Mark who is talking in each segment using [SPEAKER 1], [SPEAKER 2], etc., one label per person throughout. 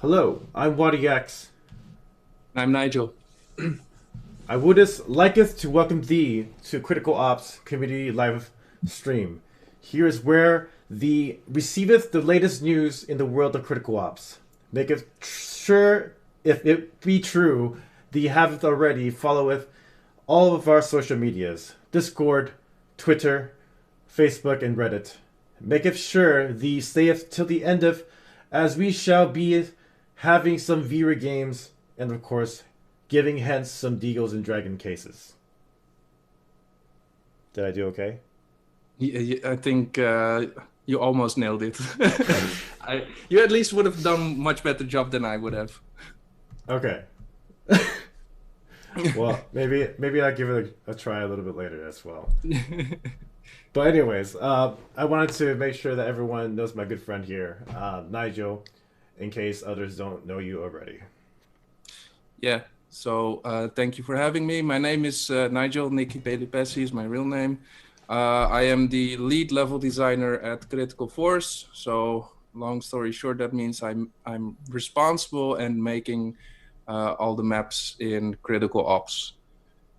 [SPEAKER 1] Hello, I'm WadiX.
[SPEAKER 2] I'm Nigel.
[SPEAKER 1] I would liketh to welcome thee to Critical Ops Community Live Stream. Here is where thee receiveth the latest news in the world of Critical Ops. Maketh sure, if it be true, thee haveth already followeth all of our social medias Discord, Twitter, Facebook, and Reddit. Maketh sure thee stayeth till the end of, as we shall be having some viewer games, and of course, giving hence some Deagles and Dragon cases. Did I do okay?
[SPEAKER 2] I think you almost nailed it. You at least would have done much better job than I would have.
[SPEAKER 1] Okay. Well, maybe I'll give it a try a little bit later as well. But anyways, I wanted to make sure that everyone knows my good friend here, Nigel, in case others don't know you already.
[SPEAKER 2] Yeah. So thank you for having me. My name is Nigel. Nicky Pelipesi is my real name. I am the lead level designer at Critical Force. So long story short, that means I'm responsible and making all the maps in Critical Ops.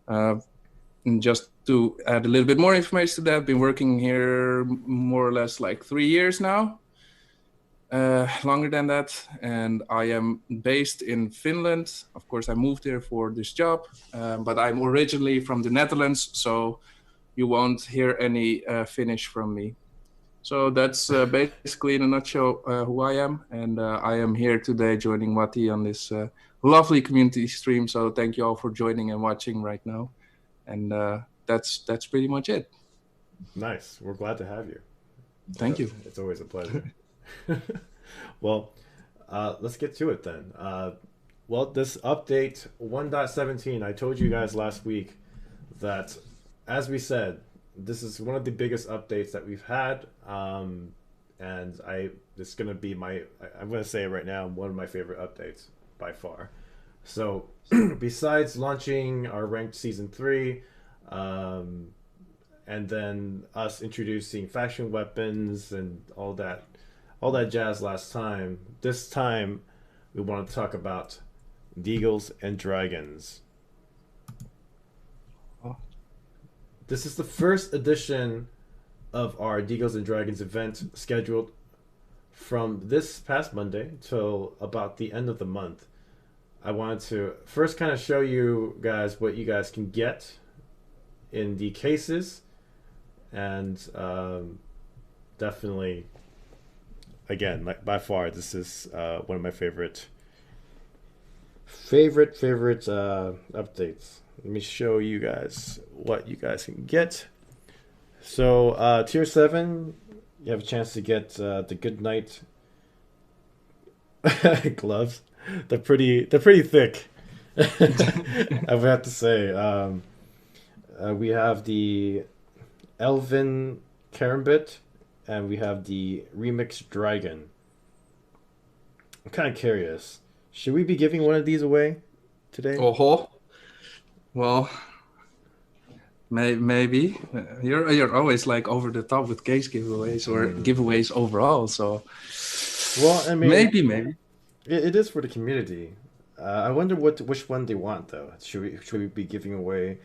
[SPEAKER 2] And just to add a little bit more information to that, I've been working here more or less like 3 years now. Longer than that, and I am based in Finland. Of course, I moved here for this job, but I'm originally from the Netherlands, so you won't hear any Finnish from me. So that's basically in a nutshell who I am, and I am here today joining Wati on this lovely community stream. So thank you all for joining and watching right now, and that's pretty much it.
[SPEAKER 1] Nice. We're glad to have you.
[SPEAKER 2] Thank you.
[SPEAKER 1] It's always a pleasure. Well, let's get to it then. Well, this update 1.17, I told you guys last week that, as we said, this is one of the biggest updates that we've had. And it's going to be I'm going to say it right now, one of my favorite updates by far. So, besides launching our ranked season 3, and then us introducing faction weapons and all that jazz last time. This time, we want to talk about Deagles and Dragons.
[SPEAKER 2] Oh.
[SPEAKER 1] This is the first edition of our Deagles and Dragons event, scheduled from this past Monday till about the end of the month. I wanted to first kind of show you guys what you guys can get in the cases, and definitely, again, by far, this is one of my favorite updates. Let me show you guys what you guys can get. So tier 7, you have a chance to get the good night gloves. They're pretty thick. I would have to say. We have the Elven Karambit, and we have the Remix Dragon. I'm kind of curious. Should we be giving one of these away today?
[SPEAKER 2] Oh, well, maybe you're always like over the top with case giveaways or giveaways overall. So,
[SPEAKER 1] well, I mean,
[SPEAKER 2] maybe
[SPEAKER 1] it is for the community. I wonder which one they want though. Should we be giving away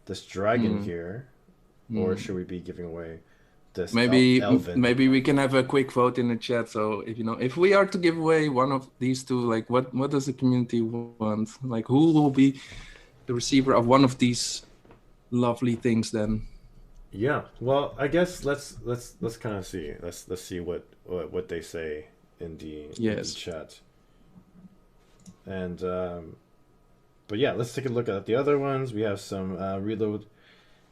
[SPEAKER 1] this dragon here, or should we be giving away this elven?
[SPEAKER 2] Maybe we can have a quick vote in the chat. So if we are to give away one of these two, like what does the community want? Like who will be the receiver of one of these lovely things then?
[SPEAKER 1] Yeah, well, I guess let's kind of see. Let's see what they say in the chat. And but yeah, let's take a look at the other ones. We have some reload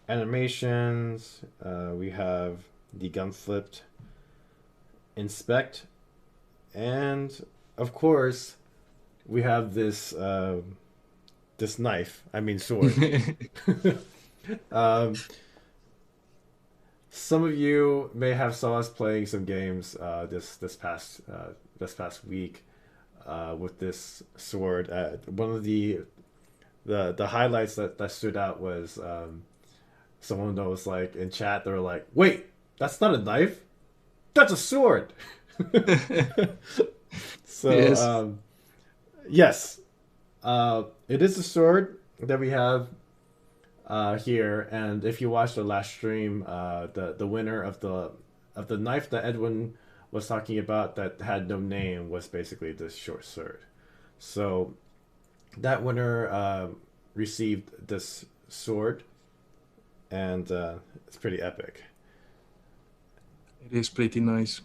[SPEAKER 1] animations. We have the gun flipped inspect, and of course we have this this knife. I mean sword. Some of you may have saw us playing some games this past week with this sword. One of the highlights that stood out was someone that was like in chat. They were like, "Wait, that's not a knife. That's a sword." So
[SPEAKER 2] Yes.
[SPEAKER 1] Yes, it is a sword that we have here, and if you watched the last stream, the winner of the knife that Edwin was talking about that had no name was basically this short sword. So that winner received this sword, and it's pretty epic.
[SPEAKER 2] It is pretty nice.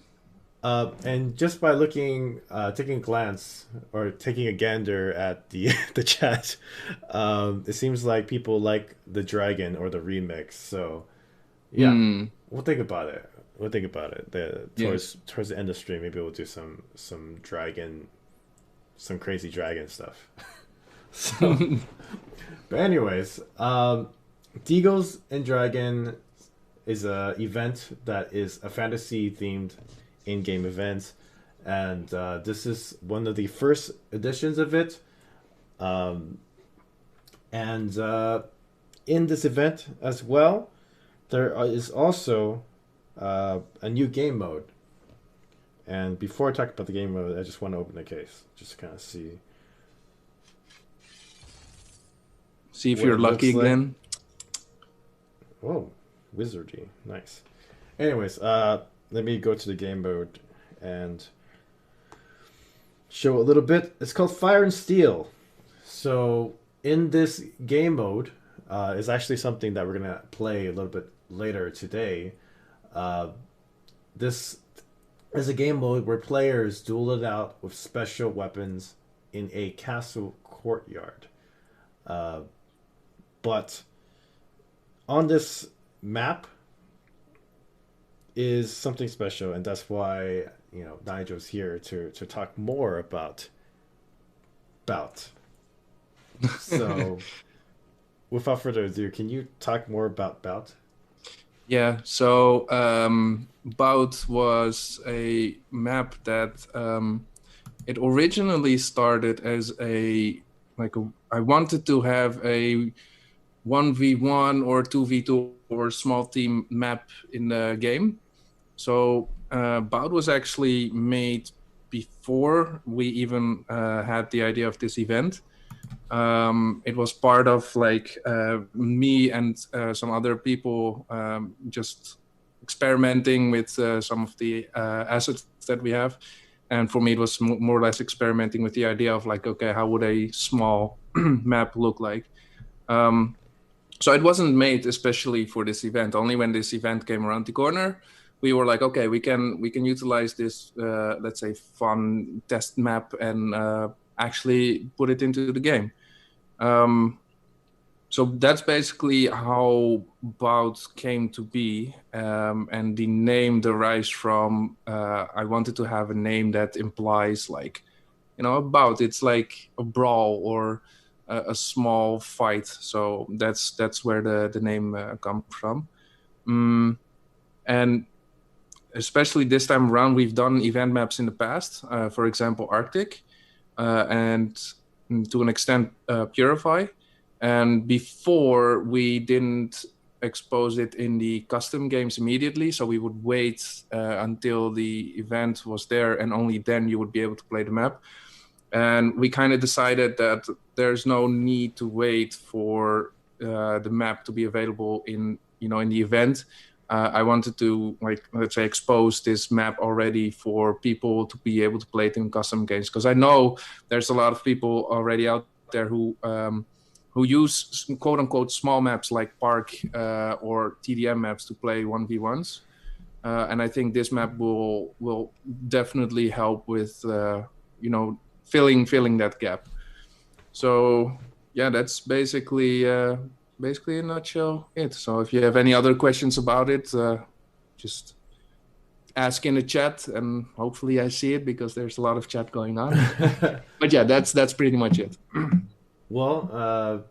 [SPEAKER 1] And just by looking, taking a glance or taking a gander at the the chat, it seems like people like the dragon or the remix. So yeah,
[SPEAKER 2] Hmm.
[SPEAKER 1] we'll think about it. We'll think about it.
[SPEAKER 2] Yes.
[SPEAKER 1] Towards the end of the stream, maybe we'll do some dragon, some crazy dragon stuff. So, but anyways, Deagles and Dragon is a event that is a fantasy themed in-game event, and this is one of the first editions of it. Um, and in this event as well, there is also a new game mode. And before I talk about the game mode, I just want to open the case, just to kind of see
[SPEAKER 2] See if
[SPEAKER 1] what
[SPEAKER 2] you're
[SPEAKER 1] it
[SPEAKER 2] lucky
[SPEAKER 1] looks like.
[SPEAKER 2] again.
[SPEAKER 1] Whoa, wizardy, nice. Anyways, let me go to the game mode and show a little bit. It's called Fire and Steel. So in this game mode, is actually something that we're gonna play a little bit later today. Uh, this is a game mode where players duel it out with special weapons in a castle courtyard. Uh, but on this map is something special, and that's why Nigel's here to talk more about Bout. So, without further ado, can you talk more about Bout?
[SPEAKER 2] Yeah, so Bout was a map that it originally started as I wanted to have a 1v1 or 2v2 or small team map in the game. So Bout was actually made before we even had the idea of this event. It was part of me and some other people just experimenting with some of the assets that we have. And for me, it was more or less experimenting with the idea of like, okay, how would a small map look like? Um, so it wasn't made especially for this event. Only when this event came around the corner, we were like, okay, we can utilize this, let's say, fun test map and actually put it into the game. Um, so that's basically how Bout came to be, and the name derives from I wanted to have a name that implies like, a bout. It's like a brawl or a small fight. So that's where the name comes from. Mm, and especially this time around, we've done event maps in the past. For example, Arctic, and to an extent Purify. And before we didn't expose it in the custom games immediately, so we would wait until the event was there, and only then you would be able to play the map. And we kind of decided that there's no need to wait for the map to be available in the event. I wanted to, like, let's say, expose this map already for people to be able to play it in custom games, because I know there's a lot of people already out there who use quote unquote small maps like Park or TDM maps to play 1v1s. And I think this map will definitely help with filling that gap. So yeah, that's basically in a nutshell it. So if you have any other questions about it, just ask in the chat, and hopefully I see it because there's a lot of chat going on. But yeah, that's pretty much it.
[SPEAKER 1] Well,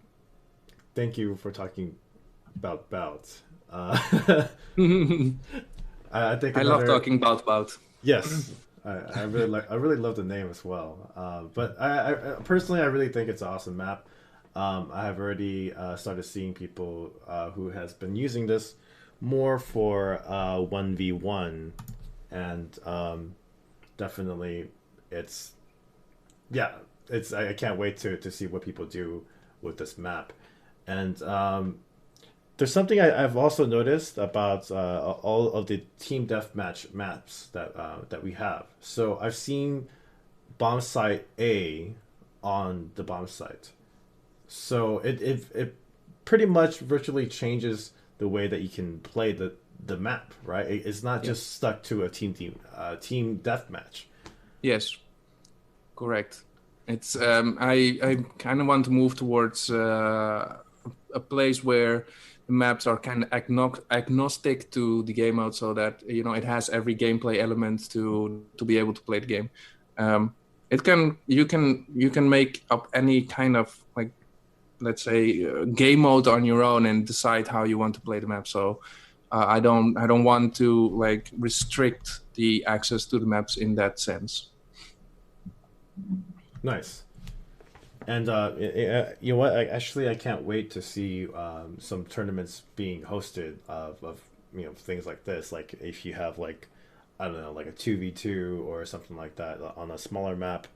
[SPEAKER 1] thank you for talking about Bout. I think
[SPEAKER 2] I love
[SPEAKER 1] another
[SPEAKER 2] talking about Bout.
[SPEAKER 1] yes, I really like. I really love the name as well. But I personally, I really think it's an awesome map. I have already started seeing people who has been using this more for 1v1, and definitely it's yeah. I can't wait to see what people do with this map. And there's something I've also noticed about all of the team deathmatch maps that we have. So I've seen bomb site A on the bomb site. So it pretty much virtually changes the way that you can play the map, right? It's not
[SPEAKER 2] Yeah.
[SPEAKER 1] just stuck to a team deathmatch.
[SPEAKER 2] Yes, correct. It's I kind of want to move towards a place where the maps are kind of agnostic to the game mode, so that it has every gameplay element to be able to play the game. It can you can make up any kind of, like, let's say, game mode on your own and decide how you want to play the map. So I don't want to, like, restrict the access to the maps in that sense.
[SPEAKER 1] Nice. And you know what? Actually, I can't wait to see some tournaments being hosted of things like this. Like if you have like, I don't know, like a 2v2 or something like that on a smaller map,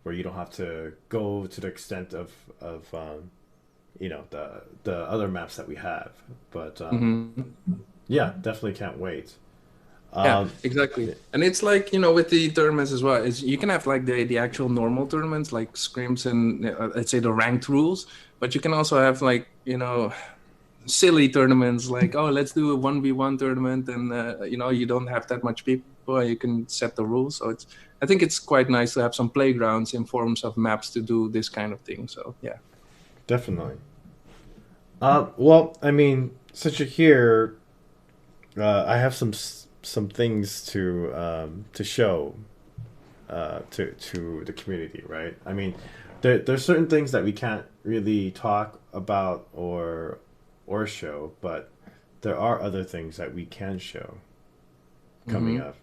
[SPEAKER 1] where you don't have to go to the extent of the other maps that we have. But yeah, definitely can't wait.
[SPEAKER 2] Yeah,
[SPEAKER 1] Um,
[SPEAKER 2] exactly. And it's like, with the tournaments as well, is you can have like the actual normal tournaments like scrims and let's say the ranked rules, but you can also have, like, silly tournaments like, oh, let's do a 1v1 tournament, and you don't have that much people, and you can set the rules. So I think it's quite nice to have some playgrounds in forms of maps to do this kind of thing. So yeah.
[SPEAKER 1] Definitely. Well, I mean, since you're here, I have some things to show to the community, right? I mean, there's certain things that we can't really talk about or show, but there are other things that we can show coming
[SPEAKER 2] Mm-hmm.
[SPEAKER 1] up.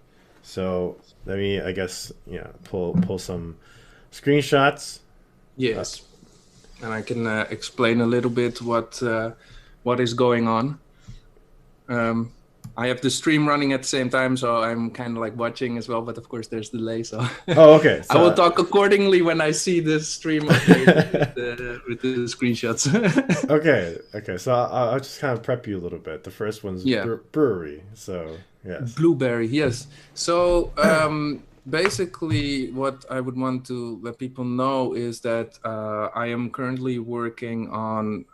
[SPEAKER 1] So let me, I guess, pull some screenshots. Uh,
[SPEAKER 2] Yes, and I can explain a little bit what is going on. Um, I have the stream running at the same time, so I'm kind of like watching as well. But of course, there's delay, so
[SPEAKER 1] oh, okay.
[SPEAKER 2] I will
[SPEAKER 1] So
[SPEAKER 2] talk accordingly when I see the stream updated with the screenshots.
[SPEAKER 1] okay. So I'll just kind of prep you a little bit. The first one's
[SPEAKER 2] Yeah,
[SPEAKER 1] brewery. So yes.
[SPEAKER 2] blueberry. Yes. So basically, what I would want to let people know is that I am currently working on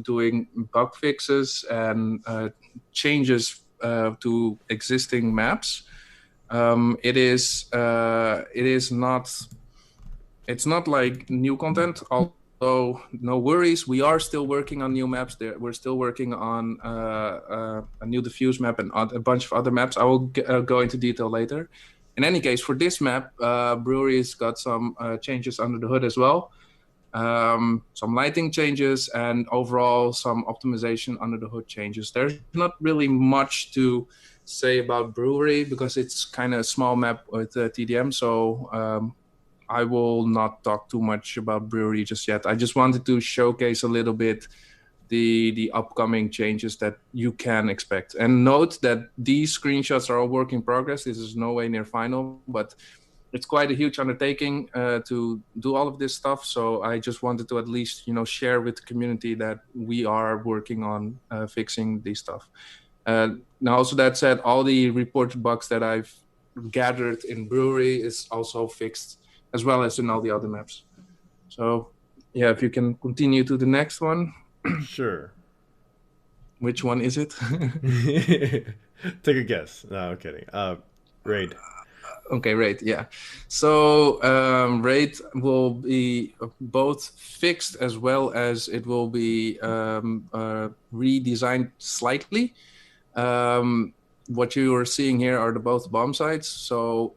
[SPEAKER 2] doing bug fixes and changes to existing maps. It is not, it's not like new content, although no worries, we are still working on new maps there. We're still working on a new diffuse map and a bunch of other maps. I will go into detail later. In any case, for this map, Brewery's got some changes under the hood as well. Some lighting changes and overall some optimization under the hood changes. There's not really much to say about Brewery because it's kind of a small map with TDM. So I will not talk too much about Brewery just yet. I just wanted to showcase a little bit the upcoming changes that you can expect. And note that these screenshots are all work in progress. This is no way near final, but it's quite a huge undertaking to do all of this stuff. So I just wanted to at least, share with the community that we are working on fixing this stuff. Now, also that said, all the reported bugs that I've gathered in Brewery is also fixed, as well as in all the other maps. So yeah, if you can continue to the next one.
[SPEAKER 1] Sure.
[SPEAKER 2] Which one is it?
[SPEAKER 1] Take a guess. No, I'm kidding. Raid.
[SPEAKER 2] Okay, Raid, yeah. So Raid will be both fixed as well as it will be redesigned slightly. What you are seeing here are the both bomb sites. So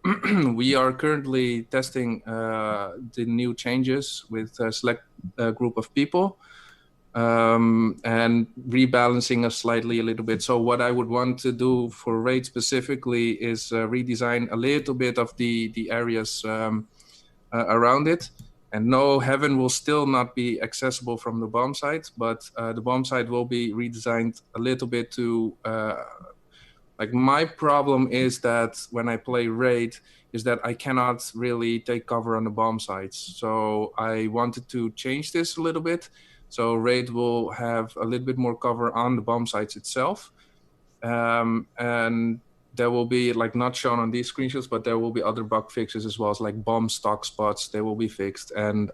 [SPEAKER 2] we are currently testing the new changes with a select group of people. And rebalancing us slightly a little bit. So what I would want to do for Raid specifically is redesign a little bit of the areas around it. And no, Heaven will still not be accessible from the bomb site, but the bomb site will be redesigned a little bit to Like my problem is that when I play raid, is that I cannot really take cover on the bomb sites. So I wanted to change this a little bit. So raid will have a little bit more cover on the bomb sites itself. And there will be, like, not shown on these screenshots, but there will be other bug fixes as well, as like bomb stock spots. They will be fixed, and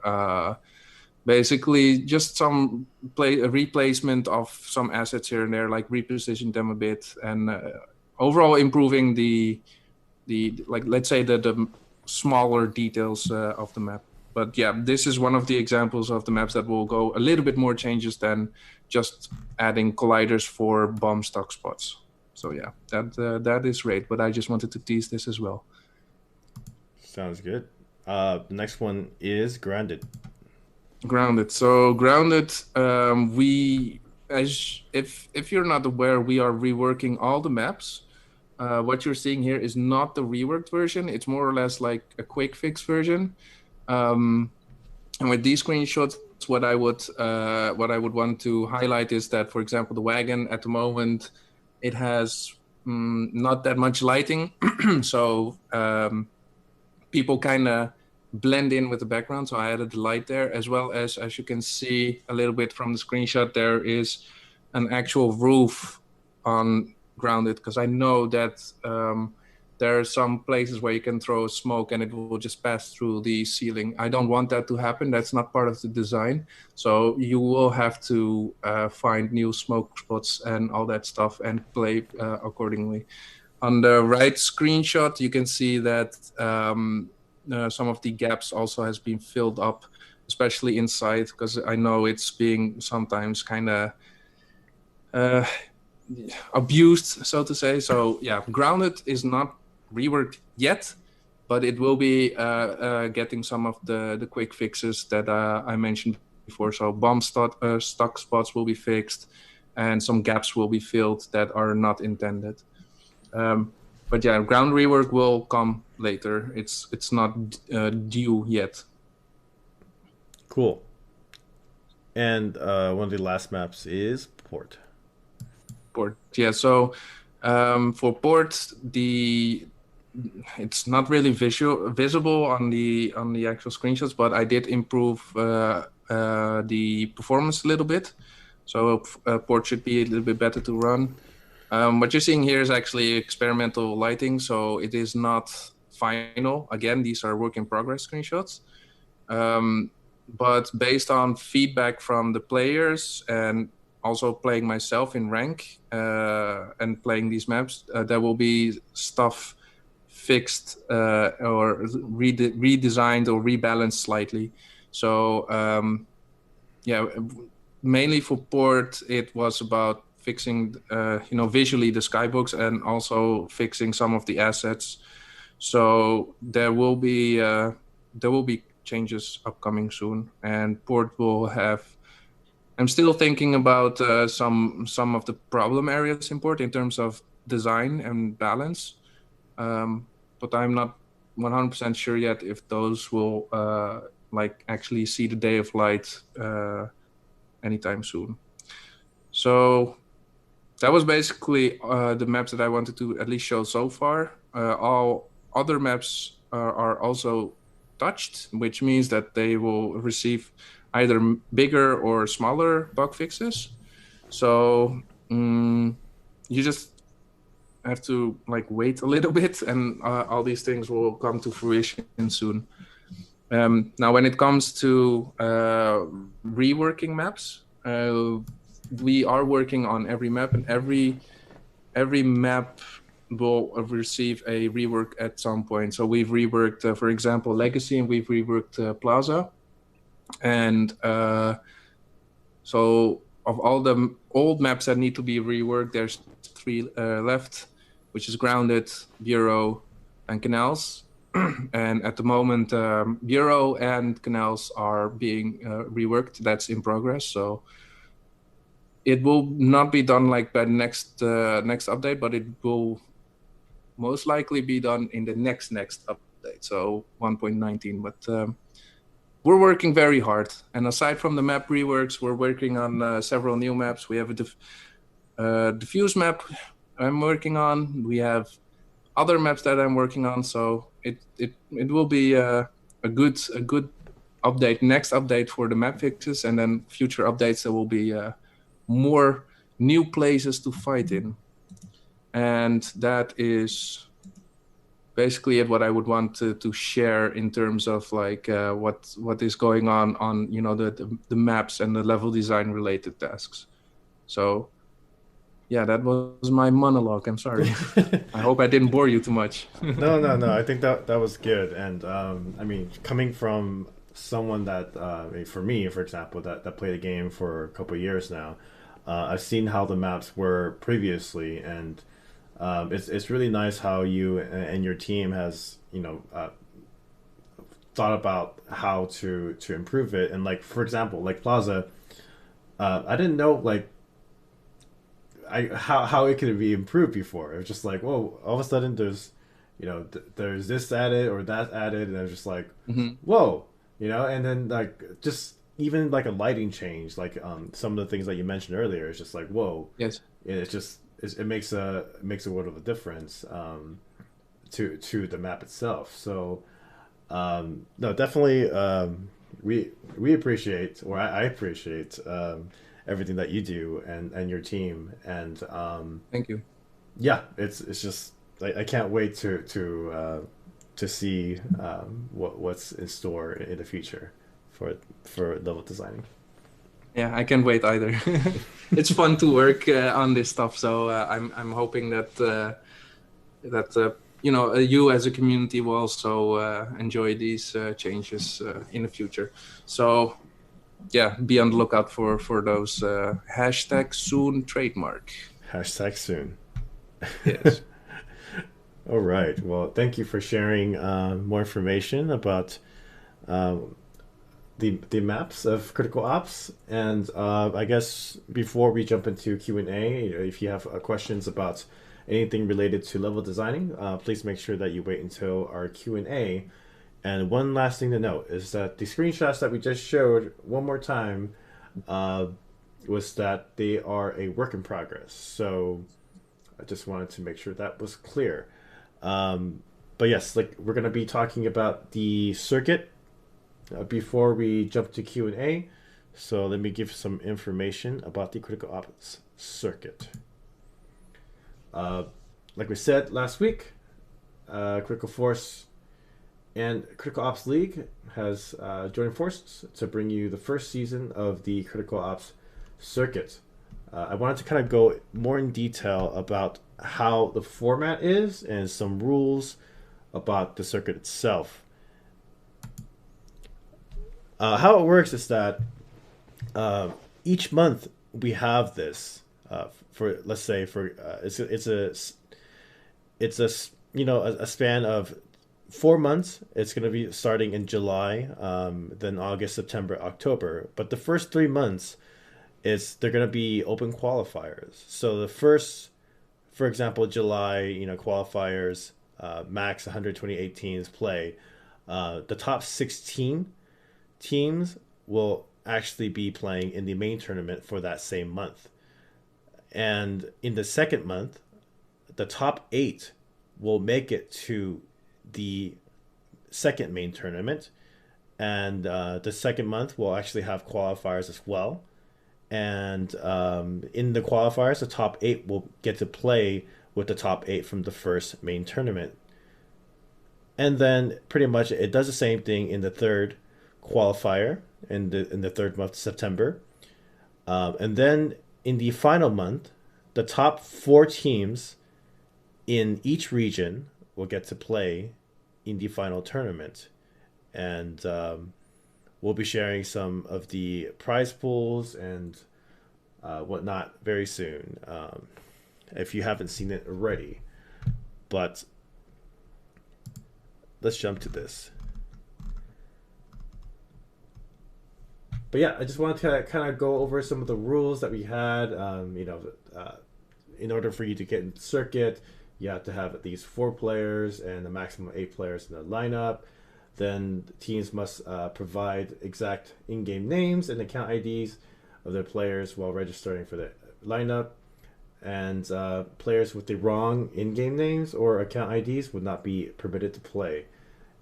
[SPEAKER 2] basically just some replacement of some assets here and there, like reposition them a bit, and overall improving the like, let's say the smaller details of the map. But yeah, this is one of the examples of the maps that will go a little bit more changes than just adding colliders for bomb stock spots. So yeah, that is great. But I just wanted to tease this as well.
[SPEAKER 1] Sounds good. Next one is grounded.
[SPEAKER 2] Grounded. So grounded, we, as if you're not aware, we are reworking all the maps. What you're seeing here is not the reworked version. It's more or less like a quick fix version. And with these screenshots, what I would want to highlight is that, for example, the wagon at the moment, it has not that much lighting, so people kind of blend in with the background. So I added the light there, as well as you can see a little bit from the screenshot, there is an actual roof on grounded, because I know that there are some places where you can throw smoke and it will just pass through the ceiling. I don't want that to happen. That's not part of the design. So you will have to find new smoke spots and all that stuff and play accordingly. On the right screenshot, you can see that some of the gaps also has been filled up, especially inside, because I know it's being sometimes kind of abused, so to say. So yeah, grounded is not reworked yet, but it will be getting some of the quick fixes that I mentioned before. So bomb stock spots will be fixed, and some gaps will be filled that are not intended. But yeah, ground rework will come later. It's not due yet.
[SPEAKER 1] Cool. And one of the last maps is port.
[SPEAKER 2] Port, yeah. So for port, it's not really visible on the actual screenshots, but I did improve the performance a little bit. So port should be a little bit better to run. What you're seeing here is actually experimental lighting, so it is not final. Again, these are work in progress screenshots. But based on feedback from the players and also playing myself in rank and playing these maps, there will be stuff fixed or redesigned or rebalanced slightly. So yeah, mainly for port, it was about fixing visually the skybooks and also fixing some of the assets. So there will be changes upcoming soon, and port will have, I'm still thinking about some of the problem areas in port in terms of design and balance, but I'm not 100% sure yet if those will like actually see the day of light anytime soon. So that was basically the maps that I wanted to at least show so far. All other maps are also touched, which means that they will receive either bigger or smaller bug fixes. So you just have to like wait a little bit, and all these things will come to fruition soon. Now, when it comes to reworking maps, we are working on every map, and every map will receive a rework at some point. So we've reworked, for example, Legacy, and we've reworked Plaza. And so of all the old maps that need to be reworked, there's 3 left, which is Grounded, Bureau, and Canals. And at the moment, Bureau and Canals are being reworked. That's in progress. So it will not be done like by the next update, but it will most likely be done in the next update, so 1.19. But we're working very hard. And aside from the map reworks, we're working on several new maps. We have a diffuse map I'm working on. We have other maps that I'm working on. So it will be a good update, next update for the map fixes, and then future updates there will be more new places to fight in. And that is basically it, what I would want to share in terms of like what is going on the maps and the level design related tasks. So yeah, that was my monologue. I'm sorry. I hope I didn't bore you too much.
[SPEAKER 1] No. I think that was good. And I mean, coming from someone that, I mean, for me, for example, that played the game for a couple of years now, I've seen how the maps were previously, and it's really nice how you and your team has thought about how to improve it. And like for example, like Plaza, I didn't know like how it could be improved before. It was just like, whoa, all of a sudden there's, there's this added or that added, and I was just like,
[SPEAKER 2] Mhm.
[SPEAKER 1] whoa, and then like just even like a lighting change, like some of the things that you mentioned earlier, it's just like, whoa,
[SPEAKER 2] Yes.
[SPEAKER 1] it makes a world of a difference to the map itself. So no, definitely we appreciate, or I appreciate everything that you do and your team, and
[SPEAKER 2] Thank you.
[SPEAKER 1] yeah, it's just I can't wait to see what's in store in the future for level designing.
[SPEAKER 2] Yeah, I can't wait either. It's fun to work on this stuff, so I'm hoping that you as a community will also enjoy these changes in the future. So yeah, be on the lookout for those hashtag soon trademark.
[SPEAKER 1] Hashtag soon.
[SPEAKER 2] Yes.
[SPEAKER 1] All right. Well, thank you for sharing more information about uh, the maps of Critical Ops. And I guess before we jump into Q&A, if you have questions about anything related to level designing, please make sure that you wait until our Q&A. And one last thing to note is that the screenshots that we just showed one more time uh, was that they are a work in progress. So I just wanted to make sure that was clear. But yes, like we're gonna be talking about the circuit before we jump to Q&A. So let me give some information about the Critical Ops circuit. Uh, like we said last week, Critical Force and Critical Ops League has joined forces to bring you the first season of the Critical Ops circuit. I wanted to kind of go more in detail about how the format is and some rules about the circuit itself. How it works is that each month we have this for, let's say, for it's a a span of 4 months. It's going to be starting in July, then August, September, October. But the first 3 months is they're going to be open qualifiers. So the first, for example, July, qualifiers, max 128 teams play. The top 16 teams will actually be playing in the main tournament for that same month. And in the second month, the top 8 will make it to the second main tournament. And the second month will actually have qualifiers as well. And in the qualifiers, the top 8 will get to play with the top 8 from the first main tournament. And then pretty much it does the same thing in the third qualifier in the third month, September. And then in the final month, the top 4 teams in each region will get to play in the final tournament. And we'll be sharing some of the prize pools and whatnot very soon, if you haven't seen it already. But let's jump to this. But yeah, I just wanted to kind of go over some of the rules that we had. In order for you to get in the circuit, you have to have at least 4 players and a maximum of 8 players in the lineup. Then teams must provide exact in-game names and account IDs of their players while registering for the lineup. and players with the wrong in-game names or account IDs would not be permitted to play.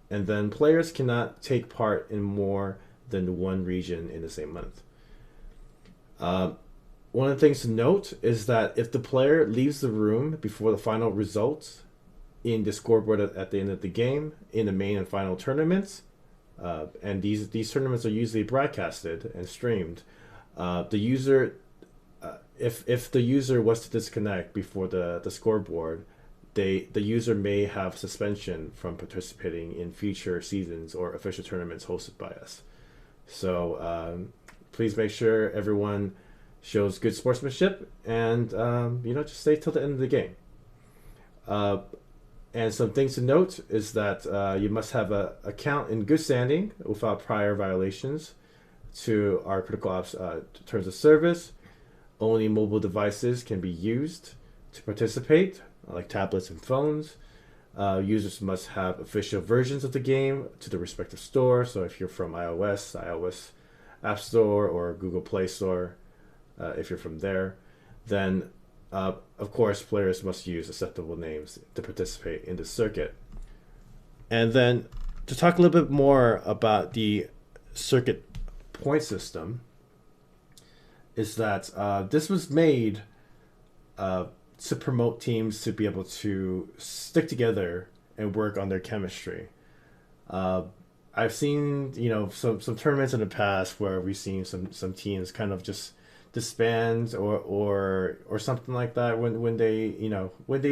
[SPEAKER 1] And then players cannot take part in more than one region in the same month. One of the things to note is that if the player leaves the room before the final results in the scoreboard at the end of the game, in the main and final tournaments, and these tournaments are usually broadcasted and streamed, the user, if the user was to disconnect before the scoreboard, the user may have suspension from participating in future seasons or official tournaments hosted by us. So please make sure everyone shows good sportsmanship and just stay till the end of the game. And some things to note is that you must have an account in good standing without prior violations to our critical ops terms of service. Only mobile devices can be used to participate, like tablets and phones. Users must have official versions of the game to the respective store. So if you're from iOS, the iOS App Store, or Google Play Store, if you're from there, then of course players must use acceptable names to participate in the circuit. And then to talk a little bit more about the circuit point system, is that this was made to promote teams to be able to stick together and work on their chemistry. I've seen some tournaments in the past where we've seen some teams kind of just disband or something like that when they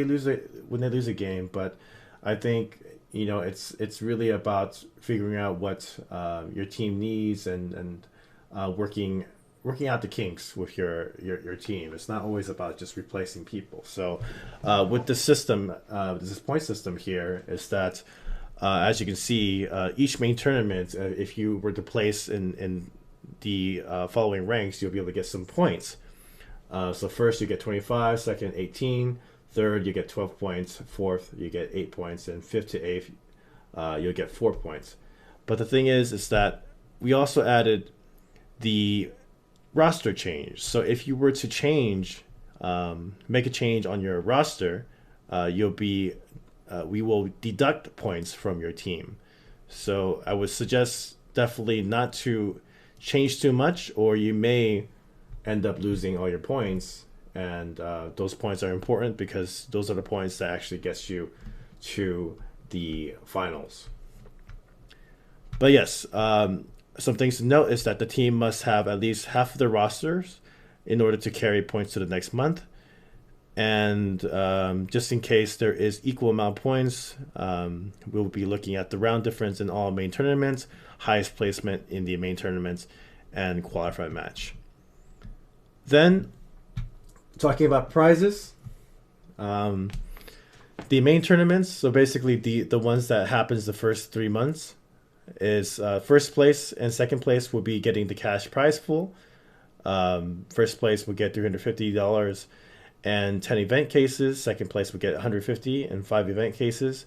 [SPEAKER 1] lose a game. But I think it's really about figuring out what your team needs and working out the kinks with your team. It's not always about just replacing people. So with the system, this point system here, is that as you can see, each main tournament, if you were to place in the following ranks, you'll be able to get some points. So first you get 25, second 18, third you get 12 points, fourth you get 8 points, and fifth to eighth you'll get 4 points. But the thing is that we also added the roster change. So if you were to change, make a change on your roster, we will deduct points from your team. So I would suggest definitely not to change too much, or you may end up losing all your points. And those points are important because those are the points that actually gets you to the finals. But yes, some things to note is that the team must have at least half of their rosters in order to carry points to the next month. And just in case there is equal amount of points, we'll be looking at the round difference in all main tournaments, highest placement in the main tournaments, and qualified match. Then, talking about prizes, the main tournaments, so basically the ones that happens the first 3 months, is first place and second place will be getting the cash prize pool. First place will get $350 and 10 event cases. Second place will get $150 and 5 event cases.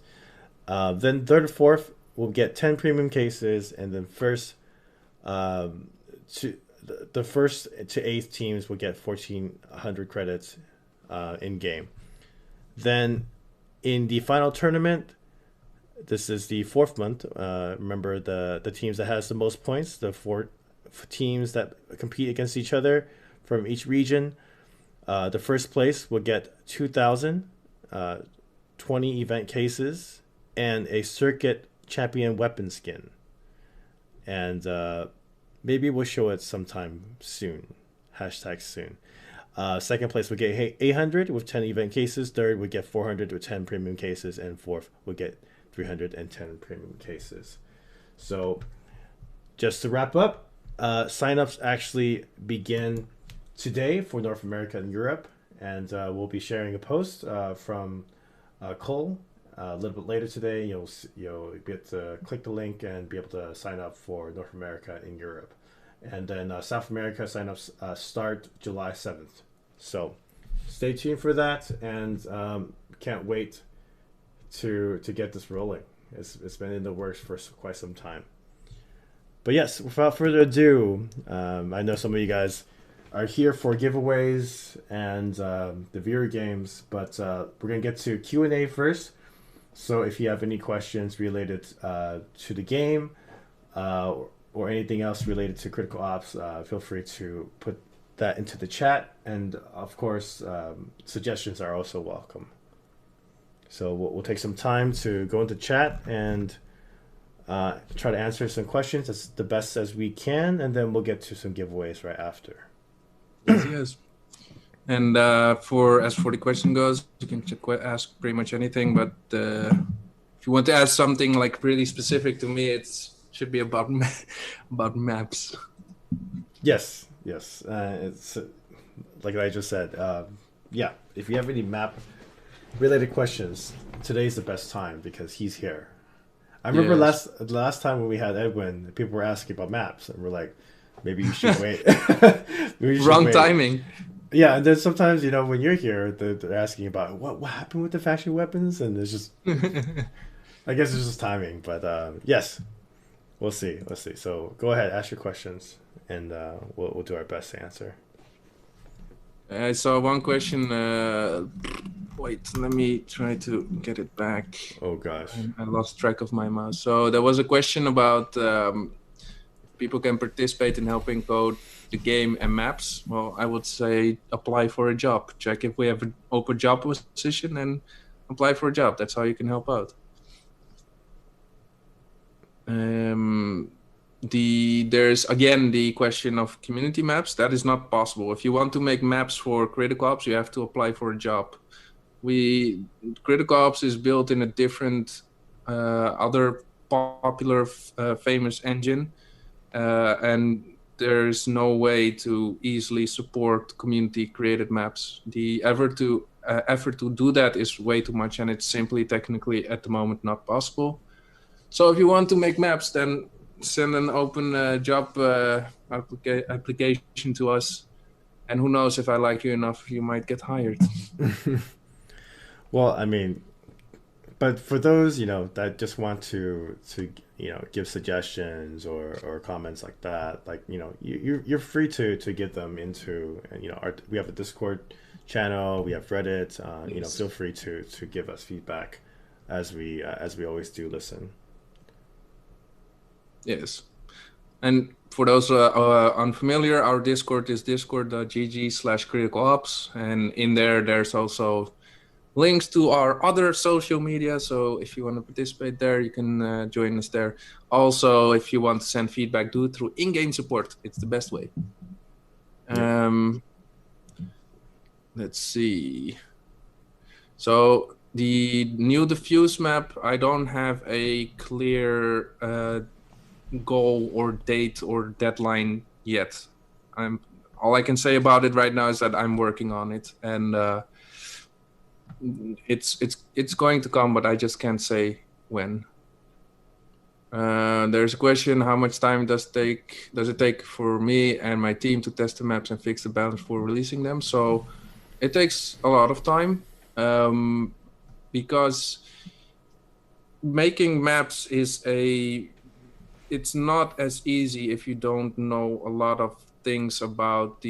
[SPEAKER 1] Then third and fourth will get 10 premium cases, and then the first to eighth teams will get 1,400 credits in game. Then in the final tournament, this is the fourth month. Remember the teams that has the most points, the 4 teams that compete against each other from each region. The first place will get 2,000, 20 event cases, and a circuit champion weapon skin. And maybe we'll show it sometime soon. #soon. Second place will get 800 with 10 event cases. Third would get 400 with 10 premium cases. And fourth would get 310 premium cases. So just to wrap up, signups actually begin today for North America and Europe, and we'll be sharing a post from Cole a little bit later today. You'll get to click the link and be able to sign up for North America and Europe, and then South America signups start July 7th. So stay tuned for that, and can't wait to get this rolling. It's been in the works for quite some time. But yes, without further ado, I know some of you guys are here for giveaways and the viewer games, but we're gonna get to Q&A first. So if you have any questions related to the game or anything else related to Critical Ops, feel free to put that into the chat. And of course, suggestions are also welcome. So we'll take some time to go into chat and try to answer some questions as the best as we can, and then we'll get to some giveaways right after.
[SPEAKER 2] Yes. And for the question goes, you can ask pretty much anything. But if you want to ask something like really specific to me, it should be about about maps.
[SPEAKER 1] Yes. It's like I just said. Yeah. If you have any map related questions, today's the best time because he's here. I remember last time when we had Edwin, people were asking about maps, and we're like, maybe you should wait.
[SPEAKER 2] Wrong timing.
[SPEAKER 1] Yeah, and then sometimes, when you're here, they're asking about what happened with the faction weapons, and it's just, I guess it's just timing. But yes, we'll see. So go ahead, ask your questions, and we'll do our best to answer.
[SPEAKER 2] I saw one question. Wait, let me try to get it back.
[SPEAKER 1] Oh gosh,
[SPEAKER 2] I lost track of my mouse. So there was a question about people can participate in helping code the game and maps. Well, I would say apply for a job. Check if we have an open job position and apply for a job. That's how you can help out. There's again the question of community maps. That is not possible. If you want to make maps for Critical Ops, you have to apply for a job. Critical Ops is built in a different other popular famous engine, and there's no way to easily support community created maps. The effort to do that is way too much, and it's simply technically at the moment not possible. So if you want to make maps, then send an open job application to us, and who knows, if I like you enough, you might get hired.
[SPEAKER 1] Well, I mean, but for those that just want to give suggestions or comments like that, like you're free to get them into we have a Discord channel, we have Reddit.
[SPEAKER 2] Yes.
[SPEAKER 1] Feel free to give us feedback as we always do listen.
[SPEAKER 2] Yes. And for those unfamiliar, our Discord is discord.gg/criticalops. And in there's also links to our other social media. So if you want to participate there, you can join us there. Also, if you want to send feedback, do it through in-game support. It's the best way. Let's see. So the new diffuse map, I don't have a clear goal or date or deadline yet. All I can say about it right now is that I'm working on it, and it's going to come, but I just can't say when. There's a question: how much time does it take for me and my team to test the maps and fix the balance for releasing them? So it takes a lot of time, because making maps it's not as easy if you don't know a lot of things about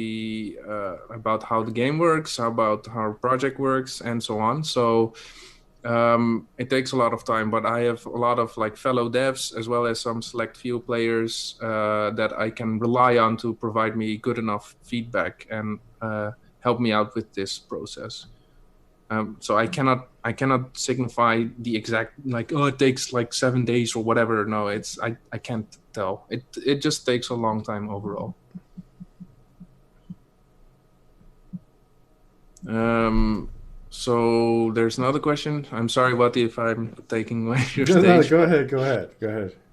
[SPEAKER 2] about how the game works, about how a project works, and so on. So it takes a lot of time, but I have a lot of fellow devs as well as some select few players that I can rely on to provide me good enough feedback and help me out with this process. So I cannot signify the exact it takes 7 days or whatever. No, I can't tell. It just takes a long time overall. So there's another question. I'm sorry, Wati, if I'm taking away your stage.
[SPEAKER 1] No, go ahead.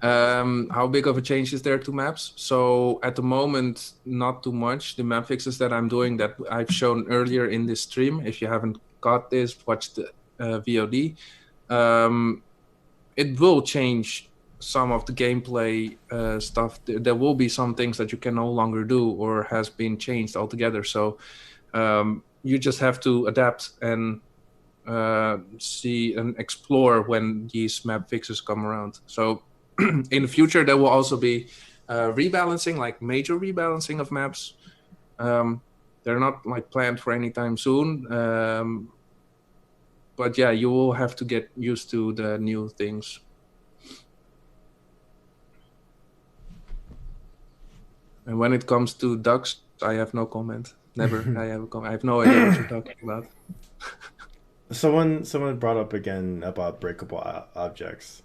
[SPEAKER 2] How big of a change is there to maps? So at the moment, not too much. The map fixes that I'm doing that I've shown earlier in this stream. If you haven't got this, watch the VOD. It will change some of the gameplay stuff. There will be some things that you can no longer do or has been changed altogether. So you just have to adapt and see and explore when these map fixes come around. So in the future, there will also be rebalancing, major rebalancing of maps. They're not like planned for anytime soon. But yeah, you will have to get used to the new things. And when it comes to ducks, I have no comment. Never. I have no idea what you're talking about.
[SPEAKER 1] Someone brought up again about breakable objects.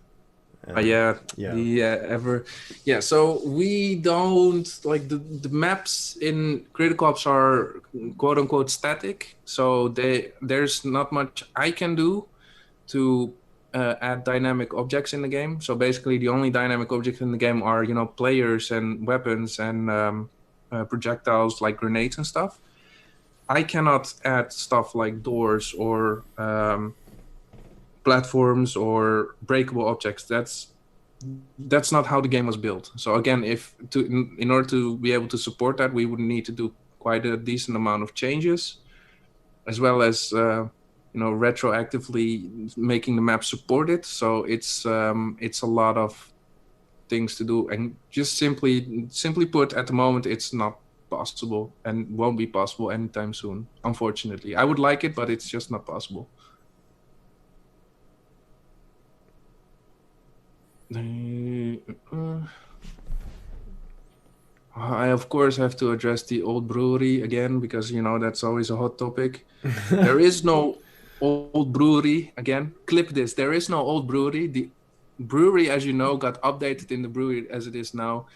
[SPEAKER 1] And
[SPEAKER 2] Yeah,
[SPEAKER 1] yeah.
[SPEAKER 2] the ever, yeah. So we don't like the maps in Critical Ops are quote unquote static. So there's not much I can do to add dynamic objects in the game. So basically, the only dynamic objects in the game are players and weapons and projectiles like grenades and stuff. I cannot add stuff like doors or platforms or breakable objects. That's not how the game was built. So again, in order to be able to support that, we would need to do quite a decent amount of changes, as well as retroactively making the map support it. So it's a lot of things to do, and just simply put, at the moment, it's not possible and won't be possible anytime soon. Unfortunately, I would like it, but it's just not possible. I of course have to address the old brewery again, because that's always a hot topic. There is no old brewery. Again, clip this. There is no old brewery. The brewery, as you know, got updated in the brewery as it is now,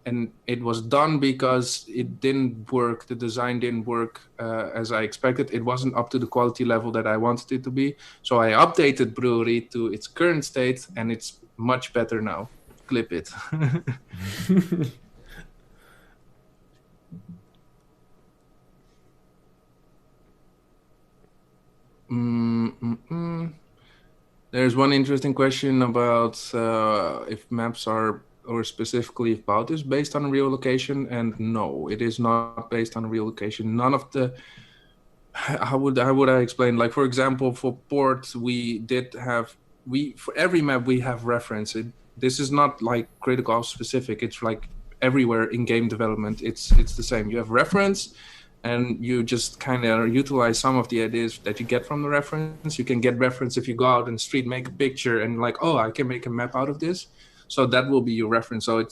[SPEAKER 2] and it was done because it didn't work. The design didn't work as I expected. It wasn't up to the quality level that I wanted it to be. So I updated brewery to its current state, and it's much better now. Clip it. There's one interesting question about if maps are, or specifically if Bout is based on a real location, and no, it is not based on a real location. None of the how would I explain? Like, for example, for port, for every map we have reference. This is not like Critical Ops specific. It's like everywhere in game development. It's the same. You have reference, and you just kind of utilize some of the ideas that you get from the reference. You can get reference if you go out in the street, make a picture, and like, oh, I can make a map out of this. So that will be your reference. So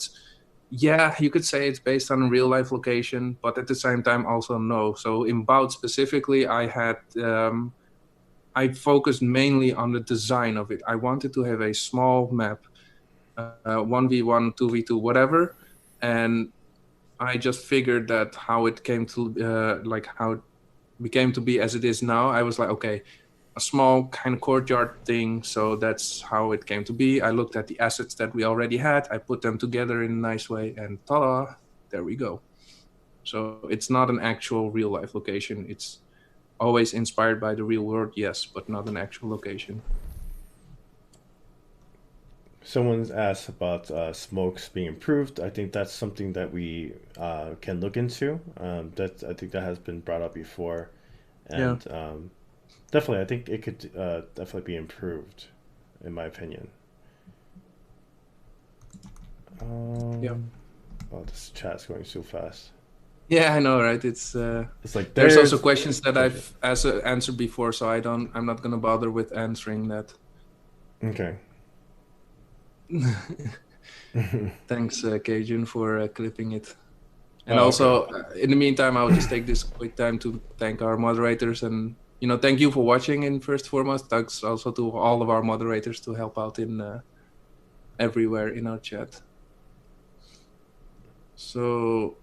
[SPEAKER 2] yeah, you could say it's based on a real life location, but at the same time also no. So in Bout specifically, I focused mainly on the design of it. I wanted to have a small map, 1v1, 2v2, whatever, and I just figured that how it came to how it became to be as it is now. I was like, okay, a small kind of courtyard thing. So that's how it came to be. I looked at the assets that we already had. I put them together in a nice way, and ta-da, there we go. So it's not an actual real life location. It's always inspired by the real world, yes, but not an actual location.
[SPEAKER 1] Someone's asked about smokes being improved. I think that's something that we can look into. I think that has been brought up before, and
[SPEAKER 2] Yeah.
[SPEAKER 1] definitely, I think it could definitely be improved, in my opinion.
[SPEAKER 2] Yeah.
[SPEAKER 1] Oh, this chat's going so fast.
[SPEAKER 2] Yeah, I know, right? It's
[SPEAKER 1] like
[SPEAKER 2] there's also
[SPEAKER 1] there's
[SPEAKER 2] questions that I've answered before, so I'm not gonna bother with answering that.
[SPEAKER 1] Okay.
[SPEAKER 2] Thanks, Cajun, for clipping it. And
[SPEAKER 1] Oh,
[SPEAKER 2] also,
[SPEAKER 1] okay.
[SPEAKER 2] in the meantime, I will just take this quick time to thank our moderators, and thank you for watching. In first and foremost, thanks also to all of our moderators to help out in everywhere in our chat. So,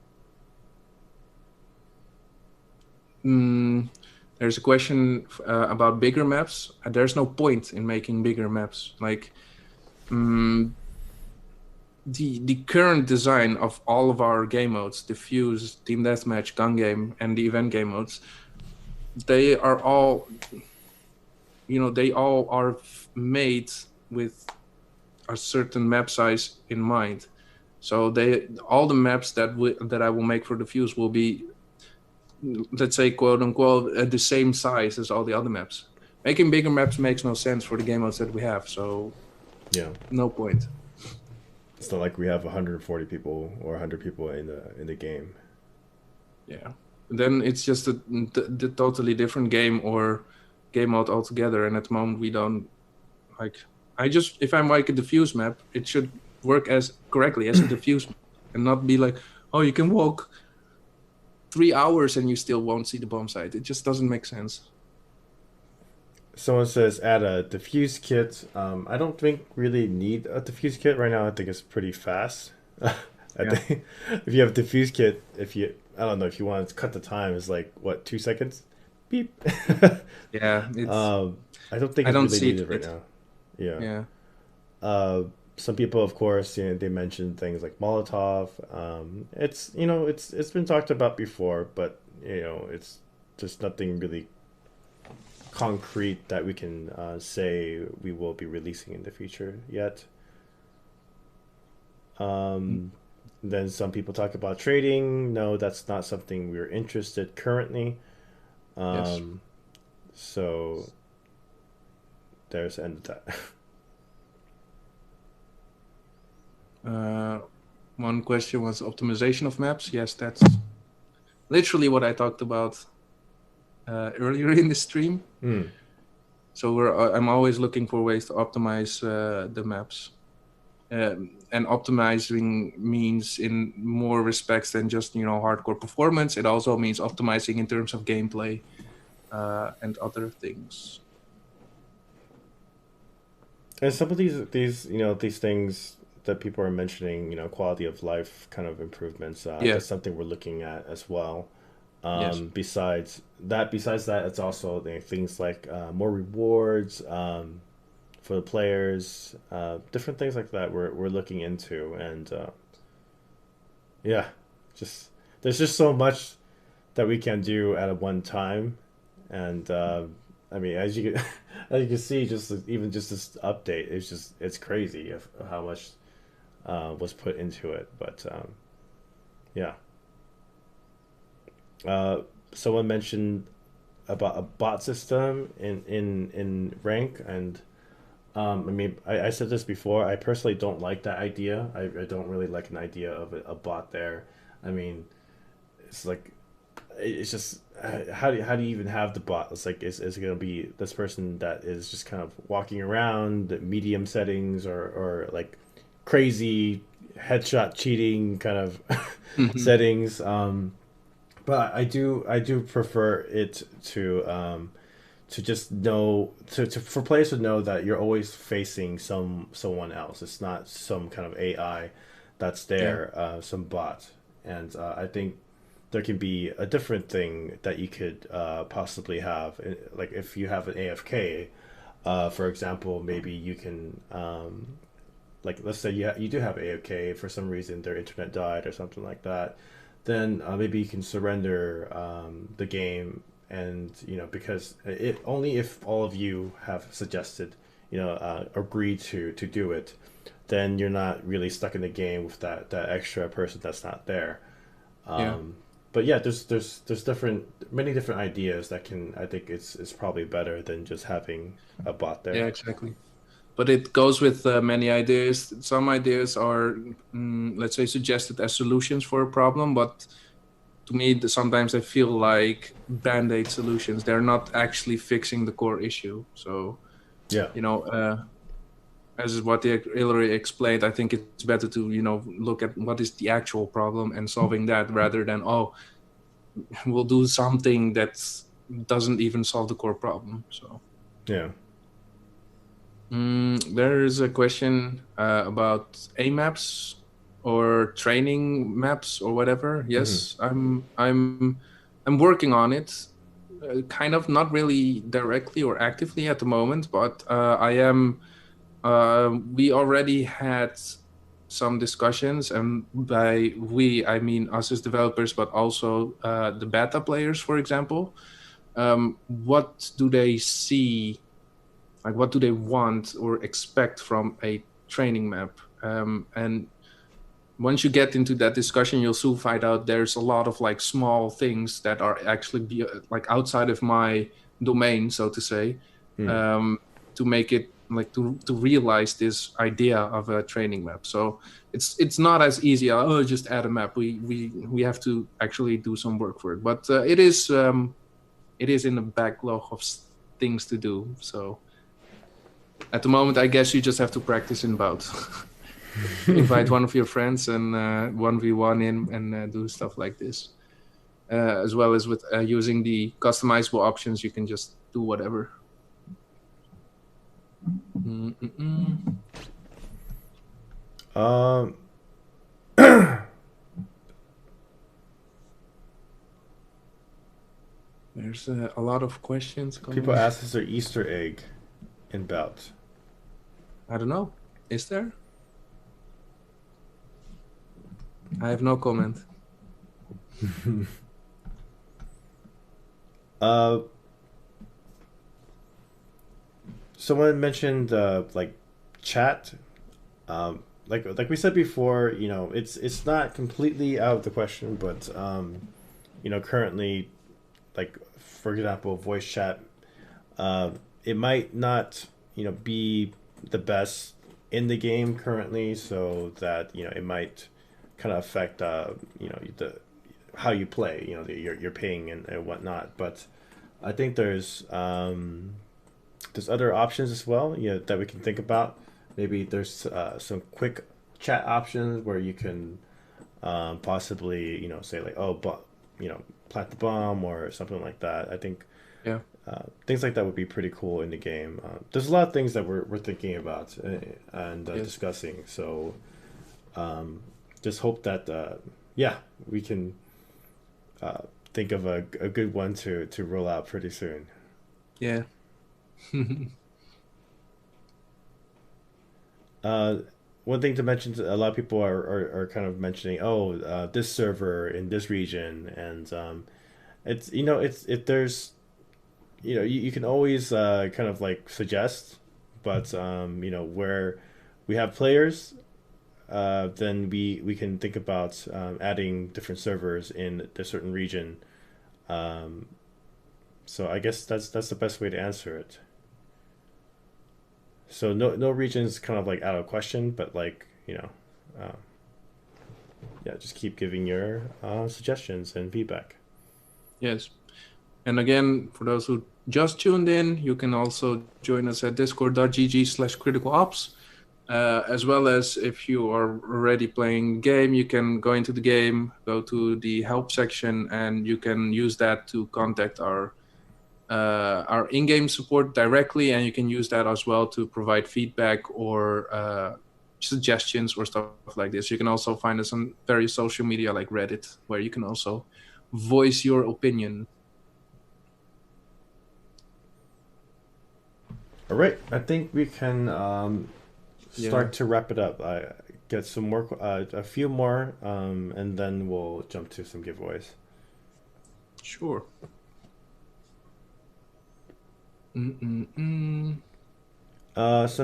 [SPEAKER 2] there's a question about bigger maps. There's no point in making bigger maps. Like, the current design of all of our game modes, the Fuse, Team Deathmatch, Gun Game, and the event game modes, they are all, they all are made with a certain map size in mind. So all the maps that I will make for the Fuse will be, let's say, quote unquote, at the same size as all the other maps. Making bigger maps makes no sense for the game modes that we have. So
[SPEAKER 1] Yeah.
[SPEAKER 2] no point.
[SPEAKER 1] It's not like we have 140 people or 100 people in the game.
[SPEAKER 2] Yeah. Then it's just the totally different game or game mode altogether. And at the moment we don't like. If I'm like a diffuse map, it should work as correctly as a diffuse map, and not be like, oh, you can walk 3 hours and you still won't see the bomb site. It just doesn't make sense.
[SPEAKER 1] Someone says add a diffuse kit. I don't think really need a diffuse kit right now. I think it's pretty fast. I
[SPEAKER 2] Yeah.
[SPEAKER 1] think if you have diffuse kit, if you I don't know if you want to cut the time, it's like what 2 seconds, beep.
[SPEAKER 2] Yeah.
[SPEAKER 1] um, I don't think
[SPEAKER 2] I
[SPEAKER 1] it's
[SPEAKER 2] don't
[SPEAKER 1] really
[SPEAKER 2] see
[SPEAKER 1] needed right
[SPEAKER 2] it.
[SPEAKER 1] now. Yeah.
[SPEAKER 2] Yeah.
[SPEAKER 1] Uh, some people, of course, they mentioned things like Molotov. It's it's been talked about before, but it's just nothing really concrete that we can say we will be releasing in the future yet.
[SPEAKER 2] Mm.
[SPEAKER 1] Um, then some people talk about trading. No, that's not something we're interested currently.
[SPEAKER 2] Yes.
[SPEAKER 1] Um, so there's the end of that.
[SPEAKER 2] Uh, One question was optimization of maps. Yes, that's literally what I talked about earlier in the stream.
[SPEAKER 1] Hmm.
[SPEAKER 2] So I'm always looking for ways to optimize the maps. And optimizing means in more respects than just hardcore performance. It also means optimizing in terms of gameplay and other things.
[SPEAKER 1] And some of these things that people are mentioning, quality of life kind of improvements.
[SPEAKER 2] Yeah.
[SPEAKER 1] That's something we're looking at as well.
[SPEAKER 2] Yes.
[SPEAKER 1] Besides that, it's also things like more rewards for the players, different things like that. We're looking into, and yeah, just there's just so much that we can do at a one time, and I mean, as you can, as you can see, even just this update, it's crazy of how much was put into it. But yeah, uh, someone mentioned about a bot system in rank, and I mean, I said this before. I personally don't like that idea. I don't really like an idea of a bot there. I mean, it's like it's just how do you even have the bot? It's like is it gonna be this person that is just kind of walking around the medium settings or like crazy headshot cheating kind of
[SPEAKER 2] Hmm.
[SPEAKER 1] settings? But I do prefer it to just know for players to know that you're always facing someone else. It's not some kind of AI that's
[SPEAKER 2] Yeah.
[SPEAKER 1] there, some bot. And I think there can be a different thing that you could possibly have. Like if you have an AFK, for example, maybe you can like let's say you do have AFK for some reason their internet died or something like that, then maybe you can surrender the game, and because it only if all of you have suggested, agreed to do it, then you're not really stuck in the game with that extra person that's not there.
[SPEAKER 2] Yeah.
[SPEAKER 1] um, but yeah, there's many different ideas that can, I think it's probably better than just having a bot
[SPEAKER 2] Yeah.
[SPEAKER 1] there.
[SPEAKER 2] Exactly. But it goes with many ideas. Some ideas are, let's say, suggested as solutions for a problem, but to me, sometimes I feel like band-aid solutions. They're not actually fixing the core issue. So,
[SPEAKER 1] Yeah.
[SPEAKER 2] you know, as what Hillary explained, I think it's better to, look at what is the actual problem and solving that rather than, oh, we'll do something that doesn't even solve the core problem. So.
[SPEAKER 1] Yeah.
[SPEAKER 2] There is a question about A maps or training maps or whatever.
[SPEAKER 1] Hmm.
[SPEAKER 2] Yes, I'm working on it. Kind of not really directly or actively at the moment, but I am. We already had some discussions, and by we I mean us as developers, but also the beta players, for example. What do they see, like what do they want or expect from a training map? And once you get into that discussion, you'll soon find out there's a lot of like small things that are actually like outside of my domain, so to say,
[SPEAKER 1] Hmm.
[SPEAKER 2] um, to make it like to realize this idea of a training map. So it's not as easy. Oh, just add a map. We have to actually do some work for it. But it is in the backlog of things to do. So at the moment, I guess you just have to practice in Bout. Invite one of your friends and 1v1 in and do stuff like this. As well as with using the customizable options, you can just do whatever. There's a lot of questions coming.
[SPEAKER 1] People ask, is there Easter egg in Bout?
[SPEAKER 2] I don't know. Is there? I have no comment.
[SPEAKER 1] Someone mentioned like chat. Like we said before, you know, it's not completely out of the question, but you know, currently, like for example, voice chat, it might not, you know, be the best in the game currently, so that, you know, it might kind of affect you know, the how you play, you know, your ping and whatnot. But I think there's other options as well, you know, that we can think about. Maybe there's some quick chat options where you can possibly, you know, say like, oh, but you know, plant the bomb or something like that. I think
[SPEAKER 2] Yeah.
[SPEAKER 1] things like that would be pretty cool in the game. There's a lot of things that we're thinking about and
[SPEAKER 2] Yes.
[SPEAKER 1] discussing. So just hope that yeah, we can think of a good one to roll out pretty soon.
[SPEAKER 2] Yeah.
[SPEAKER 1] One thing to mention, a lot of people are kind of mentioning, oh, this server in this region, and it's, you know, it's, if there's, you know, you can always kind of like suggest, but you know, where we have players, then we can think about adding different servers in a certain region. Um, so I guess that's the best way to answer it. So no region's kind of like out of question, but like, you know, uh, yeah, just keep giving your suggestions and feedback.
[SPEAKER 2] Yes. And again, for those who just tuned in, you can also join us at discord.gg/criticalops. As well as if you are already playing the game, you can go into the game, go to the help section, and you can use that to contact our in-game support directly, and you can use that as well to provide feedback or suggestions or stuff like this. You can also find us on various social media like Reddit, where you can also voice your opinion.
[SPEAKER 1] All right, I think we can start
[SPEAKER 2] Yeah.
[SPEAKER 1] to wrap it up. I get some more, a few more, and then we'll jump to some giveaways.
[SPEAKER 2] Sure.
[SPEAKER 1] Some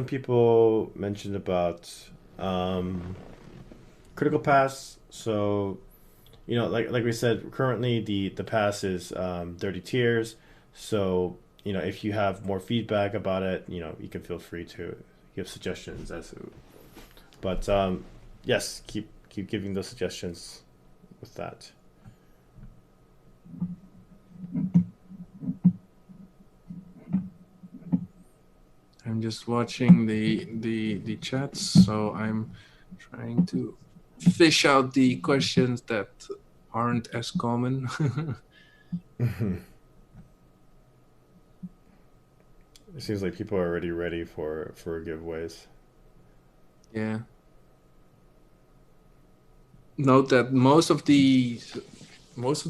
[SPEAKER 1] people mentioned about critical pass. So, you know, like we said, currently the pass is 30 tiers. So, you know, if you have more feedback about it, you know, you can feel free to give suggestions as to. But yes, keep giving those suggestions with that.
[SPEAKER 2] I'm just watching the chats, so I'm trying to fish out the questions that aren't as common.
[SPEAKER 1] It seems like people are already ready for giveaways.
[SPEAKER 2] Yeah. Note that most of the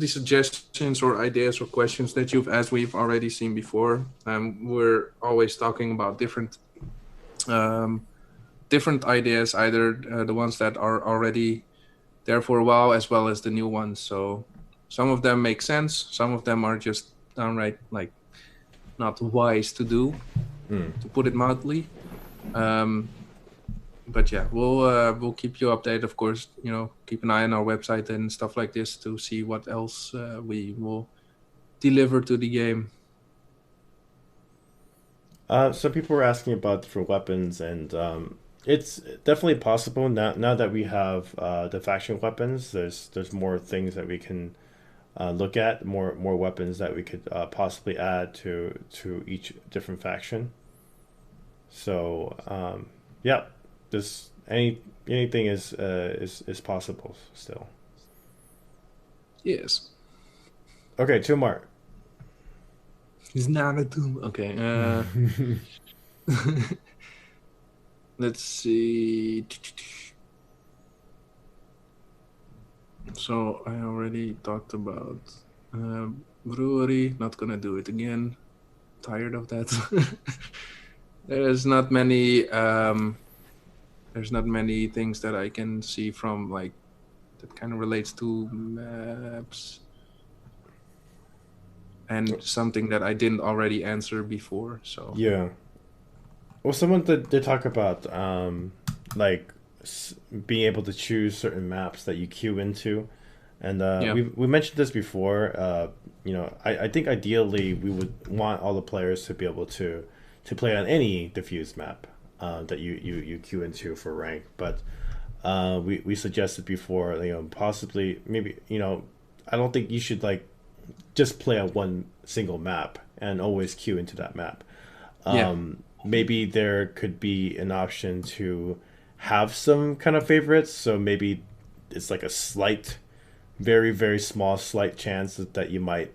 [SPEAKER 2] suggestions or ideas or questions that you've asked, we've already seen before. We're always talking about different ideas, either the ones that are already there for a while, as well as the new ones. So some of them make sense. Some of them are just downright like not wise to do, to put it mildly. But yeah, we'll keep you updated, of course. You know, keep an eye on our website and stuff like this to see what else we will deliver to the game.
[SPEAKER 1] Some people were asking about different weapons, and it's definitely possible now that we have the faction weapons. There's more things that we can look at, more weapons that we could possibly add to each different faction. So yeah, this anything is possible still.
[SPEAKER 2] Yes.
[SPEAKER 1] Okay, two more.
[SPEAKER 2] It's not a tomb. Okay. Let's see. So I already talked about brewery. Not gonna do it again. Tired of that. There's not many. There's not many things that I can see from like that kind of relates to maps and something that I didn't already answer before. So
[SPEAKER 1] Yeah. Well, someone did talk about like being able to choose certain maps that you queue into, and
[SPEAKER 2] yeah,
[SPEAKER 1] we mentioned this before. I think ideally we would want all the players to be able to play on any diffused map that you queue into for rank. But we suggested before, possibly maybe I don't think you should like just play on one single map and always queue into that map.
[SPEAKER 2] yeah,
[SPEAKER 1] Maybe there could be an option to have some kind of favorites. So maybe it's like a slight, very, very small, slight chance that you might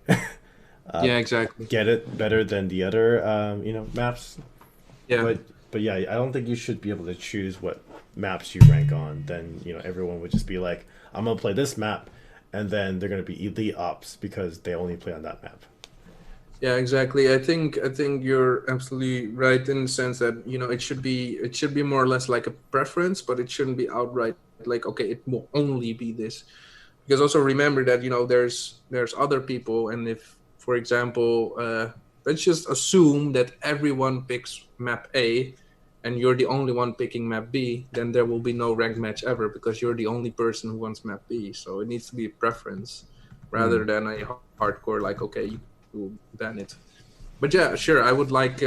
[SPEAKER 2] yeah, exactly.
[SPEAKER 1] get it better than the other, maps.
[SPEAKER 2] Yeah,
[SPEAKER 1] But but yeah, I don't think you should be able to choose what maps you rank on. Then everyone would just be like, I'm gonna play this map, and then they're gonna be elite ops because they only play on that map.
[SPEAKER 2] yeah, exactly. I think you're absolutely right in the sense that it should be more or less like a preference, but it shouldn't be outright like okay, it will only be this. Because also remember that there's other people, and if for example, let's just assume that everyone picks map A, and you're the only one picking map B, then there will be no ranked match ever because you're the only person who wants map B. So it needs to be a preference
[SPEAKER 1] Hmm.
[SPEAKER 2] rather than a hardcore like okay, you ban it. But yeah, sure. I would like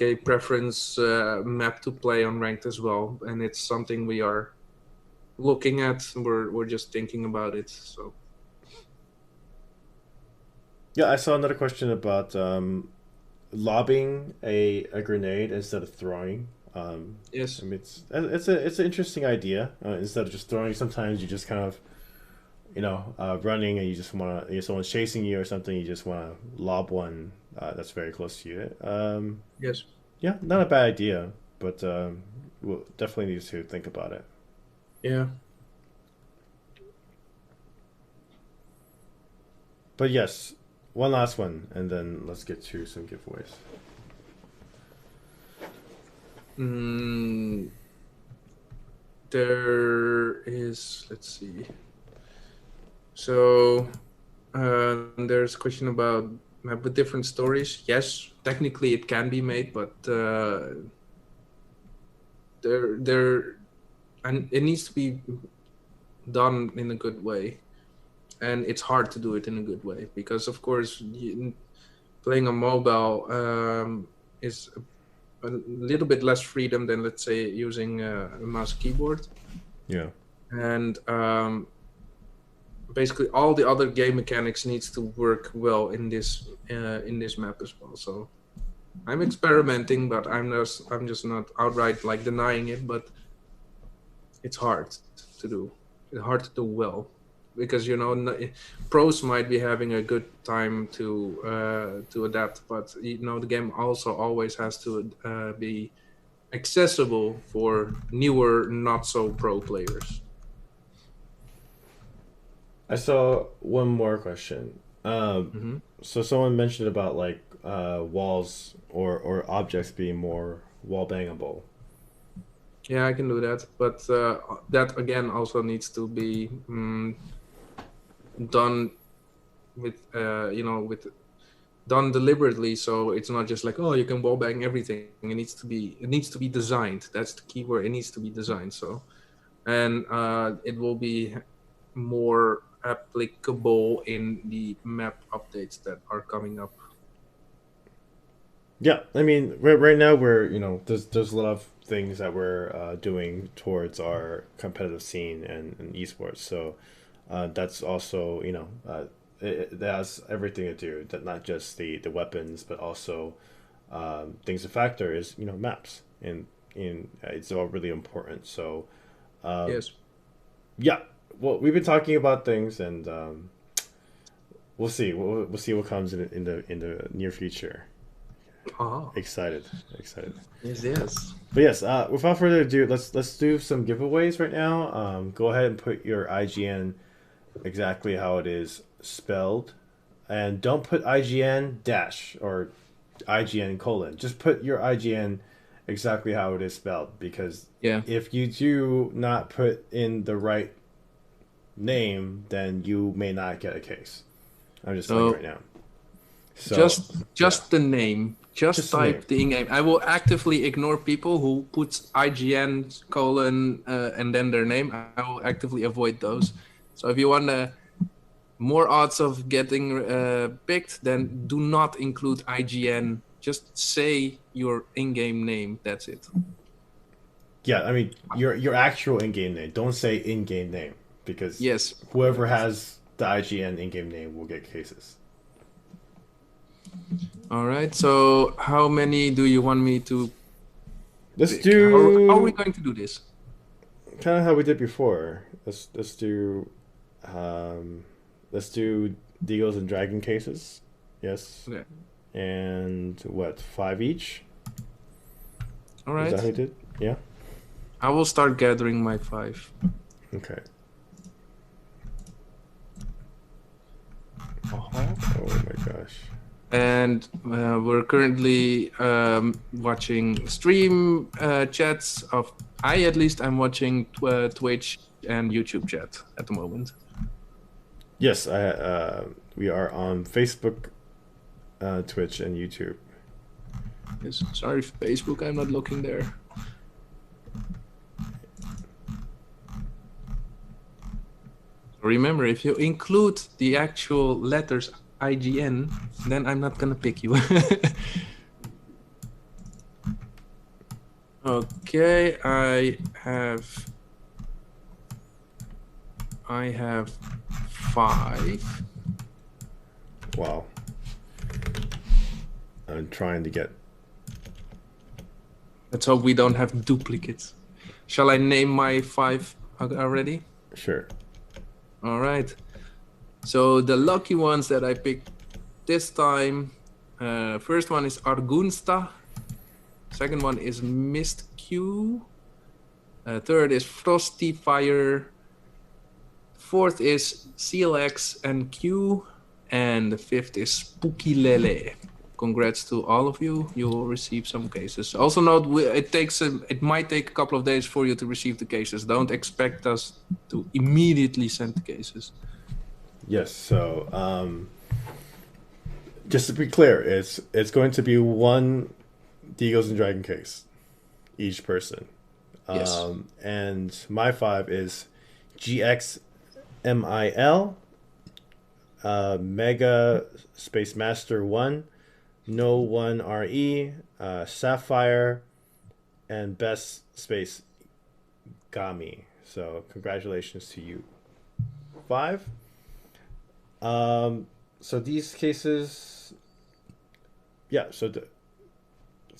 [SPEAKER 2] a preference map to play on ranked as well, and it's something we are looking at. We're just thinking about it. So
[SPEAKER 1] Yeah, I saw another question about lobbing a grenade instead of throwing. I
[SPEAKER 2] yes,
[SPEAKER 1] mean, it's an interesting idea. Instead of just throwing, sometimes you just kind of running and you just want to, someone's chasing you or something. You just want to lob one that's very close to you.
[SPEAKER 2] yes,
[SPEAKER 1] Yeah, not a bad idea, but we'll definitely need to think about it.
[SPEAKER 2] yeah.
[SPEAKER 1] But yes, one last one, and then let's get to some giveaways.
[SPEAKER 2] Mm, there is. Let's see. So there's a question about map with different stories. Yes, technically it can be made, but there and it needs to be done in a good way, and it's hard to do it in a good way because of course playing on mobile is a little bit less freedom than let's say using a mouse keyboard,
[SPEAKER 1] Yeah.
[SPEAKER 2] and basically all the other game mechanics needs to work well in this map as well. So I'm experimenting, but I'm just not outright like denying it, but it's hard to do. It's hard to do well because pros might be having a good time to adapt, but the game also always has to be accessible for newer, not so pro players.
[SPEAKER 1] I saw one more question.
[SPEAKER 2] Hmm.
[SPEAKER 1] So someone mentioned about like walls or objects being more wall bangable.
[SPEAKER 2] Yeah, I can do that, but that again also needs to be done with with done deliberately, so it's not just like oh you can wall bang everything. It needs to be designed. That's the key word. It needs to be designed. So and it will be more applicable in the map updates that are coming up.
[SPEAKER 1] Yeah, I mean, right now we're there's a lot of things that we're doing towards our competitive scene and esports. So that's also that has everything to do that not just the weapons but also things to factor is maps and it's all really important. So
[SPEAKER 2] Yes.
[SPEAKER 1] yeah, well we've been talking about things and we'll see we'll see what comes in the near future.
[SPEAKER 2] Oh,
[SPEAKER 1] Excited, excited.
[SPEAKER 2] yes, yes.
[SPEAKER 1] But yes, without further ado, let's do some giveaways right now. Go ahead and put your IGN exactly how it is spelled, and don't put IGN dash or IGN colon. Just put your IGN exactly how it is spelled because
[SPEAKER 2] Yeah.
[SPEAKER 1] if you do not put in the right name, then you may not get a case. I'm just telling you right
[SPEAKER 2] So
[SPEAKER 1] now. So yeah,
[SPEAKER 2] just the name. Just
[SPEAKER 1] just the name.
[SPEAKER 2] type the in-game. I will actively ignore people who put IGN colon and then their name. I will actively avoid those. So if you want more odds of getting picked, then do not include IGN. Just say your in-game name. That's it.
[SPEAKER 1] Yeah, I mean your actual in-game name. Don't say in-game name because
[SPEAKER 2] Yes.
[SPEAKER 1] whoever has the IGN in-game name will get cases.
[SPEAKER 2] All right. So how many do you want me to
[SPEAKER 1] Let's
[SPEAKER 2] pick? How are we
[SPEAKER 1] do
[SPEAKER 2] going to do this?
[SPEAKER 1] kind of how we did before. Let's do um let's do Deagles and Dragon cases. Yes.
[SPEAKER 2] Okay.
[SPEAKER 1] And what, five each?
[SPEAKER 2] All
[SPEAKER 1] Is that
[SPEAKER 2] right.
[SPEAKER 1] how you did? Yeah.
[SPEAKER 2] I will start gathering my 5.
[SPEAKER 1] Okay.
[SPEAKER 2] Uh-huh.
[SPEAKER 1] Oh my gosh.
[SPEAKER 2] And we're currently watching stream chats of. At least I'm watching Twitch and YouTube chat at the moment.
[SPEAKER 1] Yes, I we are on Facebook, Twitch, and YouTube.
[SPEAKER 2] Yes. Sorry, Facebook. I'm not looking there. Remember, if you include the actual letters IGN, then I'm not gonna pick you. Okay, I have 5.
[SPEAKER 1] Wow. I'm trying to get.
[SPEAKER 2] Let's hope we don't have duplicates. Shall I name my 5 already?
[SPEAKER 1] Sure.
[SPEAKER 2] All right. So the lucky ones that I picked this time, first one is Argunsta. Second one is Mist Q. Third is Frosty Fire. Fourth is CLX and Q. And the fifth is Spooky Lele. Congrats to all of you. You will receive some cases. Also note, it might take a couple of days for you to receive the cases. Don't expect us to immediately send the cases.
[SPEAKER 1] Yes. So, just to be clear, it's going to be one Deagles and Dragon case, each person.
[SPEAKER 2] Yes.
[SPEAKER 1] And my 5 is GXMIL, Mega Space Master 1, No 1 RE, Sapphire, and Best Space Gami. So congratulations to you 5. So these cases, yeah. So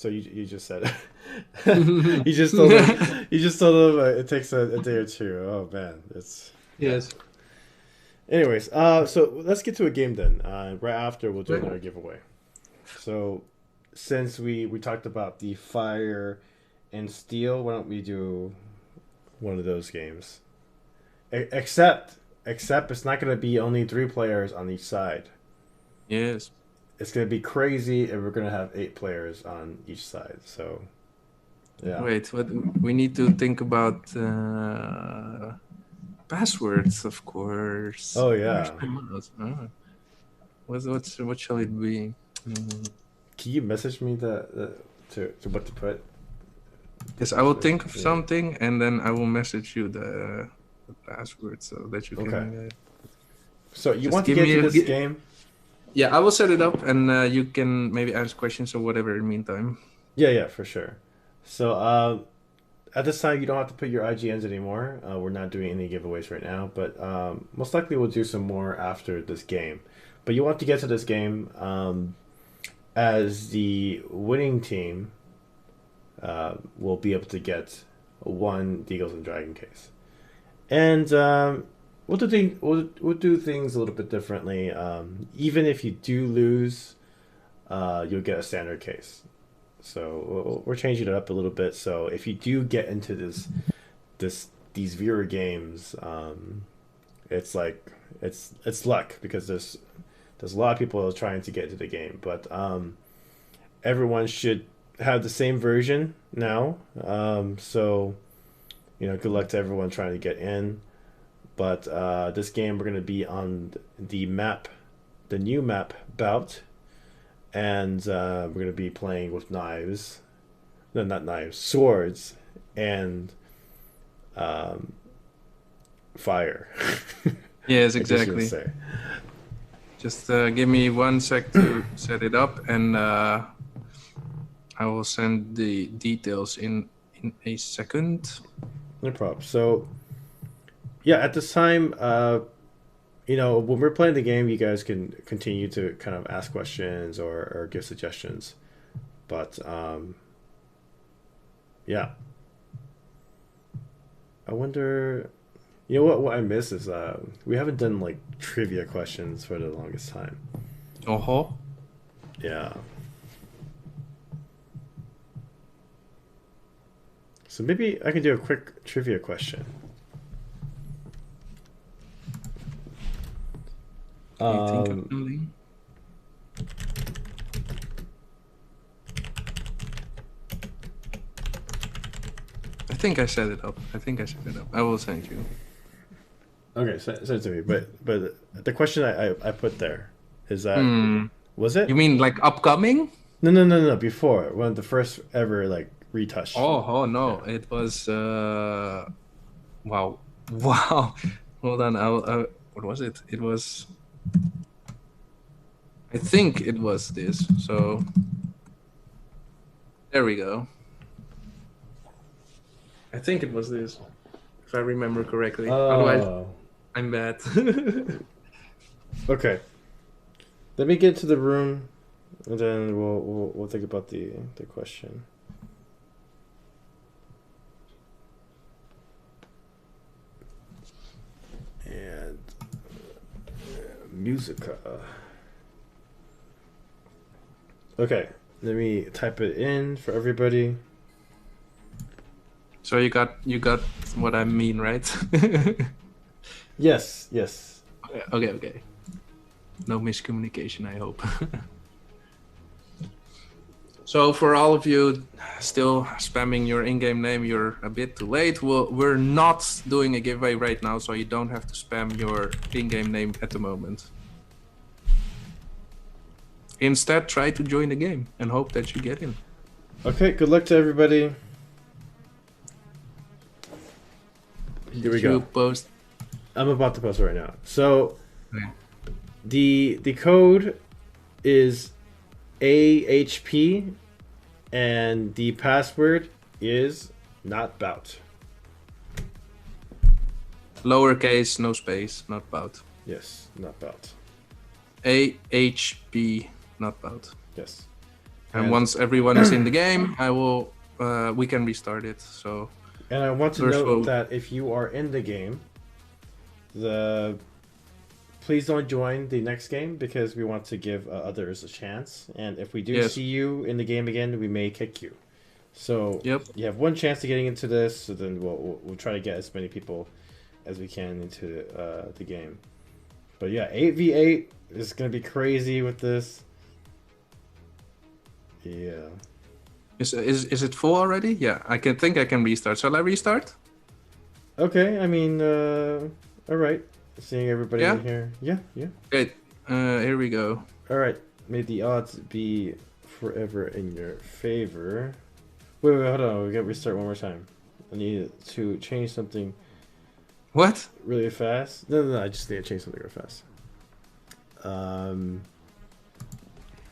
[SPEAKER 1] you just said it. you just told them. You just told them it takes a day or two. Oh man, it's
[SPEAKER 2] Yes.
[SPEAKER 1] Anyways, so let's get to a game then. Right after we'll do another giveaway. So since we talked about the fire and steel, why don't we do one of those games? Except it's not going to be only 3 players on each side.
[SPEAKER 2] Yes.
[SPEAKER 1] It's going to be crazy if we're going to have 8 players on each side. So yeah.
[SPEAKER 2] Wait, what we need to think about passwords, of course.
[SPEAKER 1] Oh yeah.
[SPEAKER 2] What shall it be?
[SPEAKER 1] Can you message me the to what to put?
[SPEAKER 2] Yes, I will think of something and then I will message you the password so that you can.
[SPEAKER 1] Okay. So you
[SPEAKER 2] just
[SPEAKER 1] want to
[SPEAKER 2] give
[SPEAKER 1] get
[SPEAKER 2] me
[SPEAKER 1] into
[SPEAKER 2] a-
[SPEAKER 1] this game?
[SPEAKER 2] Yeah, I will set it up, and you can maybe ask questions or whatever in the meantime.
[SPEAKER 1] Yeah, for sure. So, at this time, you don't have to put your IGNs anymore. We're not doing any giveaways right now, but most likely we'll do some more after this game. But you want to get to this game as the winning team will be able to get one Deagles and Dragon case. And we'll do things a little bit differently. Even if you do lose, you'll get a standard case. So we're changing it up a little bit. So if you do get into these viewer games, it's like it's luck because there's a lot of people trying to get into the game, but everyone should have the same version now. So good luck to everyone trying to get in. But this game we're gonna be on the map, the new map Bout, and we're gonna be playing with knives, no, not knives, swords, and um, fire.
[SPEAKER 2] Yes,
[SPEAKER 1] I guess you would
[SPEAKER 2] exactly.
[SPEAKER 1] say.
[SPEAKER 2] Just give me 1 sec to set it up, and I will send the details in a second.
[SPEAKER 1] No problem. So, yeah, at this time, when we're playing the game, you guys can continue to kind of ask questions or give suggestions. But, yeah. I wonder, what I miss is we haven't done like trivia questions for the longest time.
[SPEAKER 2] Oh,
[SPEAKER 1] Yeah. So maybe I can do a quick trivia question.
[SPEAKER 2] you think of
[SPEAKER 1] Um,
[SPEAKER 2] something? I think I set it up. I will send you.
[SPEAKER 1] okay, send it to me. But the question I put there is that
[SPEAKER 2] Hmm.
[SPEAKER 1] was
[SPEAKER 2] You
[SPEAKER 1] it?
[SPEAKER 2] mean like upcoming?
[SPEAKER 1] No. Before one of the first ever like retouch.
[SPEAKER 2] Oh
[SPEAKER 1] Yeah.
[SPEAKER 2] no, it was wow. Wow. Hold on, what was it? It was, I think it was this. So there we go. I think it was this, if I remember correctly. Otherwise,
[SPEAKER 1] Oh.
[SPEAKER 2] I'm bad.
[SPEAKER 1] Okay. Let me get to the room, and then we'll think about the question. And musica. Okay, let me type it in for everybody.
[SPEAKER 2] So you got what I mean, right?
[SPEAKER 1] Yes, yes.
[SPEAKER 2] Okay. No miscommunication, I hope. So for all of you still spamming your in-game name, you're a bit too late. We're not doing a giveaway right now, so you don't have to spam your in-game name at the moment. Instead, try to join the game and hope that you get in.
[SPEAKER 1] Okay, good luck to everybody. Here we
[SPEAKER 2] Did you
[SPEAKER 1] go.
[SPEAKER 2] post?
[SPEAKER 1] I'm about to post it right now. So
[SPEAKER 2] Okay.
[SPEAKER 1] the code is AHP, and the password is not bout.
[SPEAKER 2] Lowercase, no space, not bout.
[SPEAKER 1] Yes, not bout.
[SPEAKER 2] AHP, not bout.
[SPEAKER 1] Yes.
[SPEAKER 2] And once everyone is in the game, we can restart it. So
[SPEAKER 1] And I want to
[SPEAKER 2] first
[SPEAKER 1] note
[SPEAKER 2] we'll,
[SPEAKER 1] that if you are in the game, please don't join the next game because we want to give others a chance. And if we do
[SPEAKER 2] yes,
[SPEAKER 1] see you in the game again, we may kick you. So
[SPEAKER 2] yep.
[SPEAKER 1] you have one chance of getting into this. So then we'll try to get as many people as we can into the game. But yeah, 8v8 is gonna be crazy with this. Yeah.
[SPEAKER 2] Is it full already? Yeah, I can restart. Shall I restart?
[SPEAKER 1] Okay. I mean, all right. Seeing everybody
[SPEAKER 2] Yeah?
[SPEAKER 1] in here. Yeah.
[SPEAKER 2] Great. Here we go.
[SPEAKER 1] All right. May the odds be forever in your favor. Wait, hold on. We got to restart one more time. I need to change something
[SPEAKER 2] What?
[SPEAKER 1] really fast. No. I just need to change something real fast.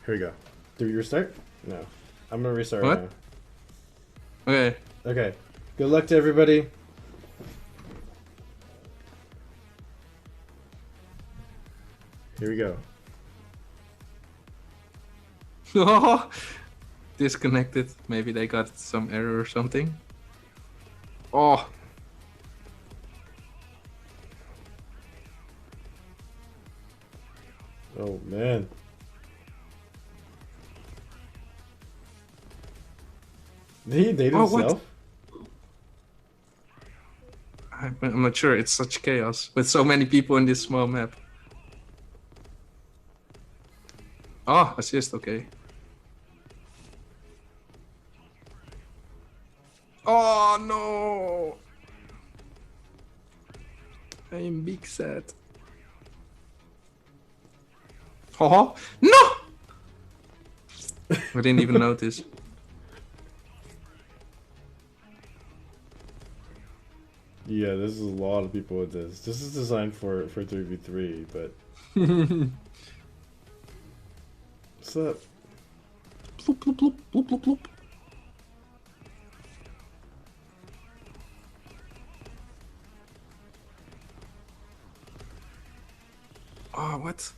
[SPEAKER 1] Here we go. Do we restart? No. I'm gonna restart
[SPEAKER 2] What?
[SPEAKER 1] right
[SPEAKER 2] Okay.
[SPEAKER 1] now. Okay. Good luck to everybody. Here we go.
[SPEAKER 2] Oh, disconnected. Maybe they got some error or something. Oh.
[SPEAKER 1] Oh man. They
[SPEAKER 2] Oh,
[SPEAKER 1] himself?
[SPEAKER 2] I'm not sure. It's such chaos with so many people in this small map. Oh, assist. Okay. Oh no! I am big sad. Oh no! I didn't even notice.
[SPEAKER 1] Yeah, this is a lot of people with this. This is designed for 3v3, but what's up?
[SPEAKER 2] Bloop, bloop, bloop, bloop, bloop, bloop. Oh, what?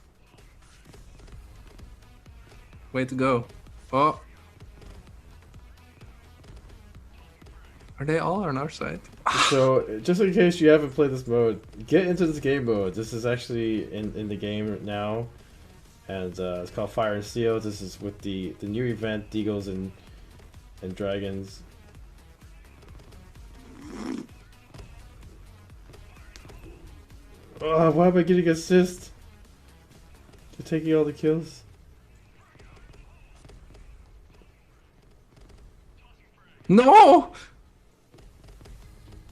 [SPEAKER 2] Way to go. Oh. Are they all on our side?
[SPEAKER 1] So, just in case you haven't played this mode, get into this game mode. This is actually in the game now, and it's called Fire and Steel. This is with the new event, Deagles and Dragons. Oh, why am I getting assist? They're taking all the kills.
[SPEAKER 2] No!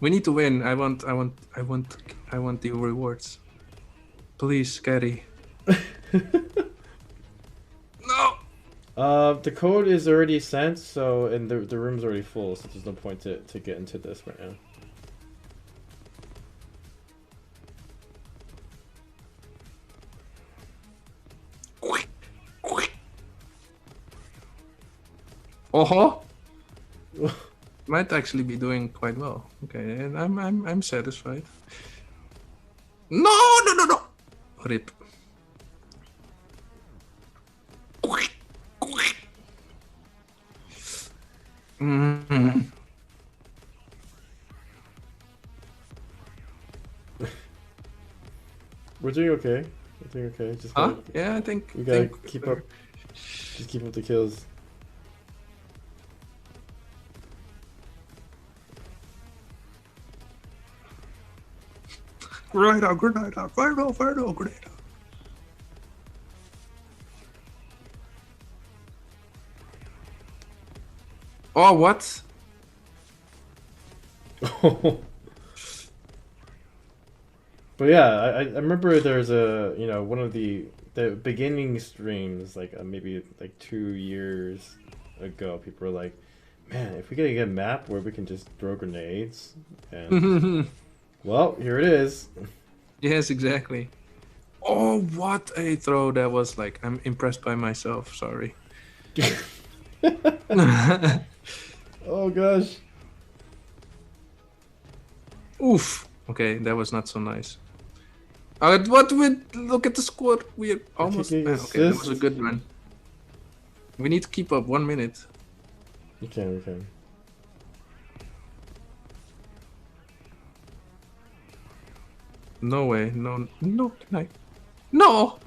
[SPEAKER 2] We need to win. I want the rewards. Please, Scary. No!
[SPEAKER 1] The code is already sent, so and the room's already full, so there's no point to get into this right now.
[SPEAKER 2] Oh, might actually be doing quite well. Okay, and I'm satisfied. No, no, no, no. Rip. Mm.
[SPEAKER 1] We're doing okay. We're doing okay. Just
[SPEAKER 2] Huh?
[SPEAKER 1] gotta,
[SPEAKER 2] Yeah, I think
[SPEAKER 1] we gotta
[SPEAKER 2] think
[SPEAKER 1] keep up. Just keep up the kills.
[SPEAKER 2] Grenade out, grenade out, fire out, grenade out. Oh, what?
[SPEAKER 1] But yeah, I remember there's a one of the beginning streams like maybe like 2 years ago. People were like, "Man, if we could get a map where we can just throw grenades," and well, here it is.
[SPEAKER 2] Yes, exactly. Oh, what a throw that was! Like, I'm impressed by myself. Sorry.
[SPEAKER 1] Oh gosh.
[SPEAKER 2] Oof. Okay, that was not so nice. What we look at the squad. We're almost.
[SPEAKER 1] taking
[SPEAKER 2] Okay, that was a
[SPEAKER 1] assist.
[SPEAKER 2] good run. We need to keep up 1 minute.
[SPEAKER 1] We can.
[SPEAKER 2] No way. No. No. Can I? No.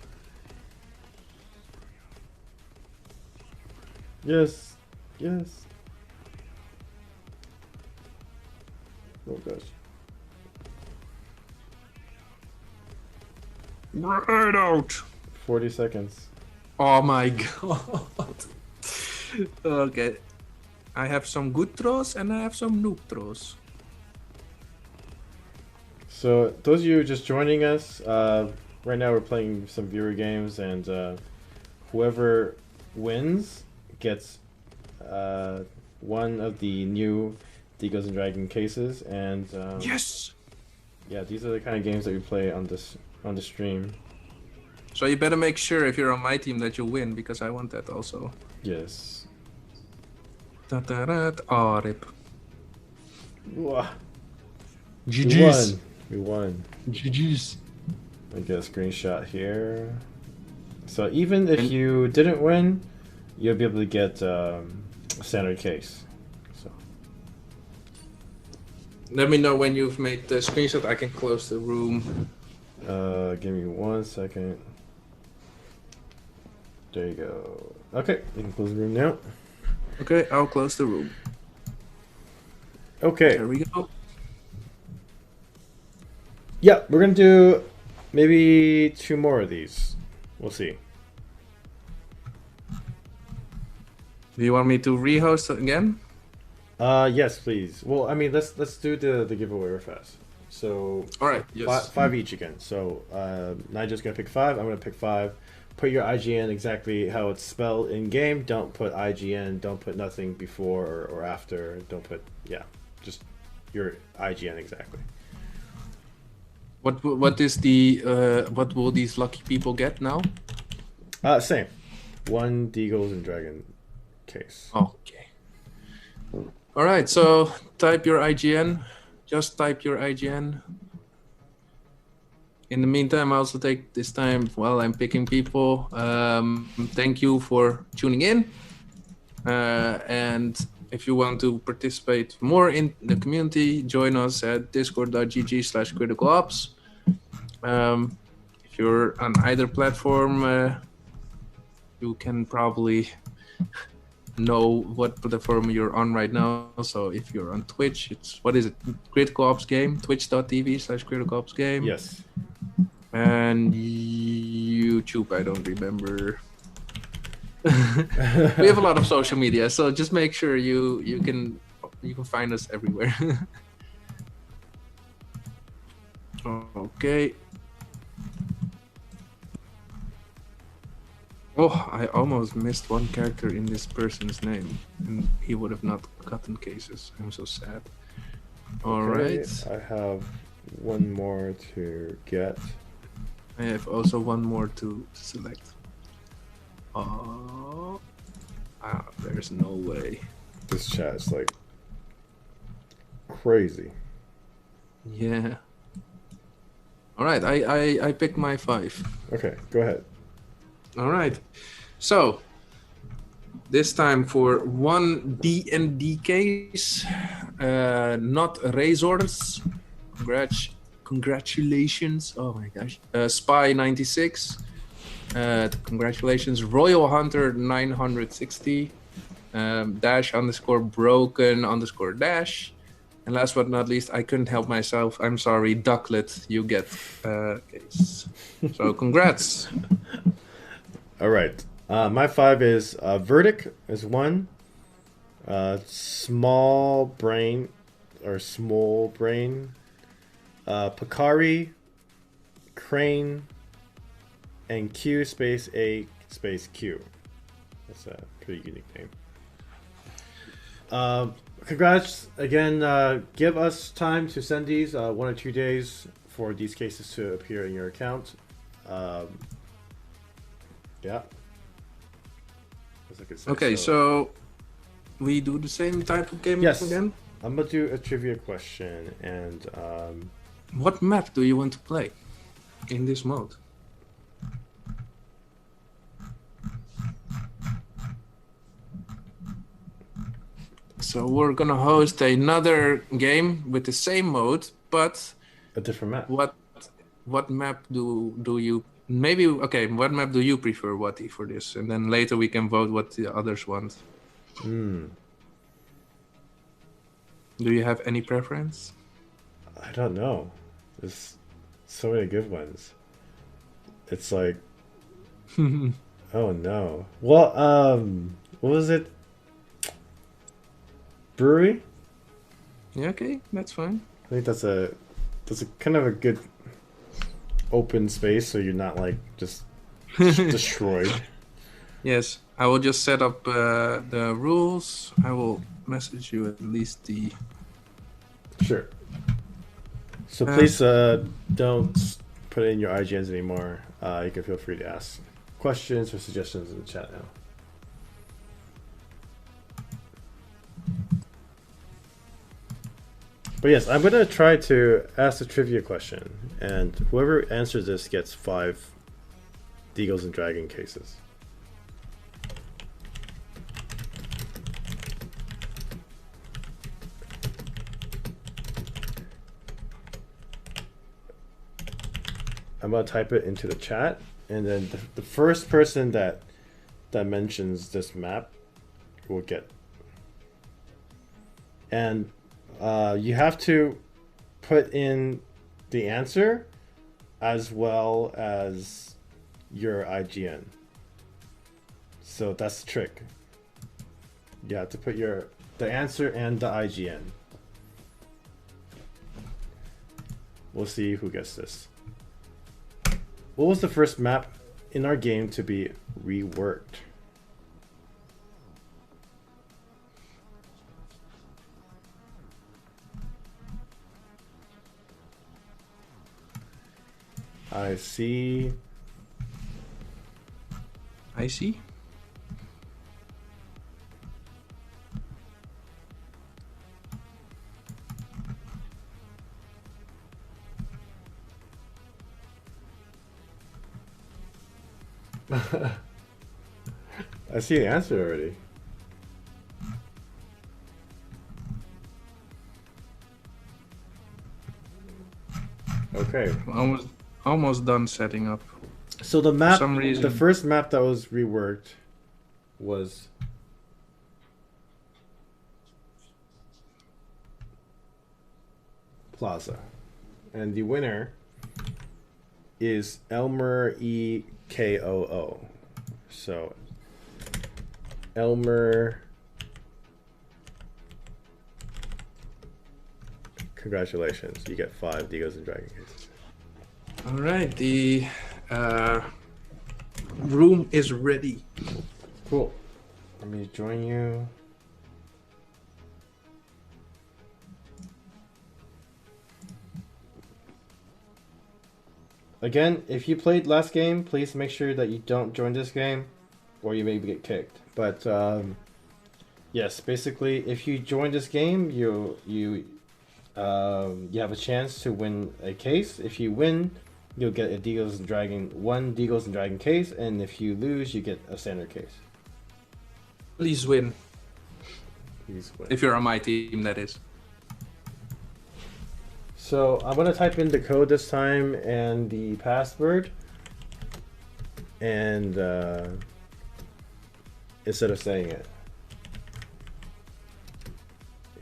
[SPEAKER 1] Yes. Yes. Oh gosh.
[SPEAKER 2] Right out.
[SPEAKER 1] 40 seconds.
[SPEAKER 2] Oh my god. Okay. I have some good throws and I have some noob throws.
[SPEAKER 1] So those of you just joining us, right now we're playing some viewer games, and whoever wins gets one of the new Deagles and Dragon cases, and
[SPEAKER 2] Yes.
[SPEAKER 1] yeah, these are the kind of games that we play on the stream.
[SPEAKER 2] So you better make sure if you're on my team that you win, because I want that also.
[SPEAKER 1] Yes.
[SPEAKER 2] Oh, rip.
[SPEAKER 1] Wah. We
[SPEAKER 2] GG's.
[SPEAKER 1] won. We won.
[SPEAKER 2] GG's.
[SPEAKER 1] I get a screenshot here. So even if you didn't win, you'll be able to get a standard case. So
[SPEAKER 2] let me know when you've made the screenshot. I can close the room.
[SPEAKER 1] give me 1 second. There you go. Okay, you can close the room now.
[SPEAKER 2] Okay, I'll close the room.
[SPEAKER 1] Okay.
[SPEAKER 2] There we go.
[SPEAKER 1] Yeah, we're gonna do maybe 2 more of these. We'll see.
[SPEAKER 2] Do you want me to rehost again?
[SPEAKER 1] Yes, please. Well, I mean, let's do the giveaway real fast. So,
[SPEAKER 2] all right, yes.
[SPEAKER 1] five each again. So, Nigel's gonna pick 5. I'm gonna pick 5. Put your IGN exactly how it's spelled in game. Don't put IGN. Don't put nothing before or after. Don't put just your IGN exactly.
[SPEAKER 2] What is the what will these lucky people get now?
[SPEAKER 1] Same. 1 Deagles and Dragon case.
[SPEAKER 2] Okay. All right, so type your IGN. Just type your IGN. In the meantime, I also take this time while I'm picking people. Thank you for tuning in. And if you want to participate more in the community, join us at discord.gg/criticalops. If you're on either platform, you can probably know what platform you're on right now. So if you're on Twitch, it's what is it? Critical Ops Game, twitch.tv/Critical Ops Game.
[SPEAKER 1] Yes.
[SPEAKER 2] And YouTube, I don't remember. We have a lot of social media, so just make sure you can find us everywhere. Okay. Oh, I almost missed one character in this person's name, and he would have not gotten cases. I'm so sad. All right.
[SPEAKER 1] I have 1 more to get.
[SPEAKER 2] I have also 1 more to select. Oh, there's no way.
[SPEAKER 1] This chat's like crazy.
[SPEAKER 2] Yeah. All right, I picked my 5.
[SPEAKER 1] Okay, go ahead.
[SPEAKER 2] All right. So this time for 1 D&D case, not razors. Congratulations. Oh my gosh. Spy 96. Congratulations. Royal Hunter 960. _broken_dash. And last but not least, I couldn't help myself. I'm sorry, Ducklet, you get case. So congrats.
[SPEAKER 1] All right. My 5 is Verdict is 1. Small brain. Picari, Crane, and Q space A space Q. That's a pretty unique name. Congrats again. Give us time to send these 1 or 2 days for these cases to appear in your account. Yeah.
[SPEAKER 2] Okay, so we do the same type of game again?
[SPEAKER 1] I'm gonna do a trivia question, and
[SPEAKER 2] what map do you want to play in this mode? So we're gonna host another game with the same mode, but
[SPEAKER 1] a different map.
[SPEAKER 2] What map do you maybe? Okay, what map do you prefer, Wati, for this? And then later we can vote what the others want. Do you have any preference?
[SPEAKER 1] I don't know. There's so many good ones. It's like, oh no. Well, what was it? Brewery?
[SPEAKER 2] Yeah, okay, that's fine.
[SPEAKER 1] I think that's a kind of a good open space, so you're not like just destroyed.
[SPEAKER 2] Yes, I will just set up the rules. I will message you at least the.
[SPEAKER 1] Sure. So please don't put in your IGNs anymore, you can feel free to ask questions or suggestions in the chat now. But yes, I'm going to try to ask a trivia question, and whoever answers this gets 5 Deagles and Dragon cases. I'm going to type it into the chat, and then the first person that mentions this map will get. And you have to put in the answer as well as your IGN. So that's the trick. You have to put the answer and the IGN. We'll see who gets this. What was the first map in our game to be reworked? I see.
[SPEAKER 2] I see.
[SPEAKER 1] I see the answer already. Okay.
[SPEAKER 2] Almost done setting up.
[SPEAKER 1] So the map,
[SPEAKER 2] For some reason.
[SPEAKER 1] the first map that was reworked was Plaza, and the winner is Elmer EKOO. So Elmer, congratulations! You get 5 Deagles and Dragon cases.
[SPEAKER 2] All right, the room is ready.
[SPEAKER 1] Cool. Let me join you. Again, if you played last game, please make sure that you don't join this game, or you maybe get kicked. But yes, basically, if you join this game, you have a chance to win a case. If you win, you'll get a Deagles and Dragon, 1 Deagles and Dragon case, and if you lose, you get a standard case.
[SPEAKER 2] Please win.
[SPEAKER 1] Please win.
[SPEAKER 2] If you're on my team, that is.
[SPEAKER 1] So I'm gonna type in the code this time and the password, and instead of saying it.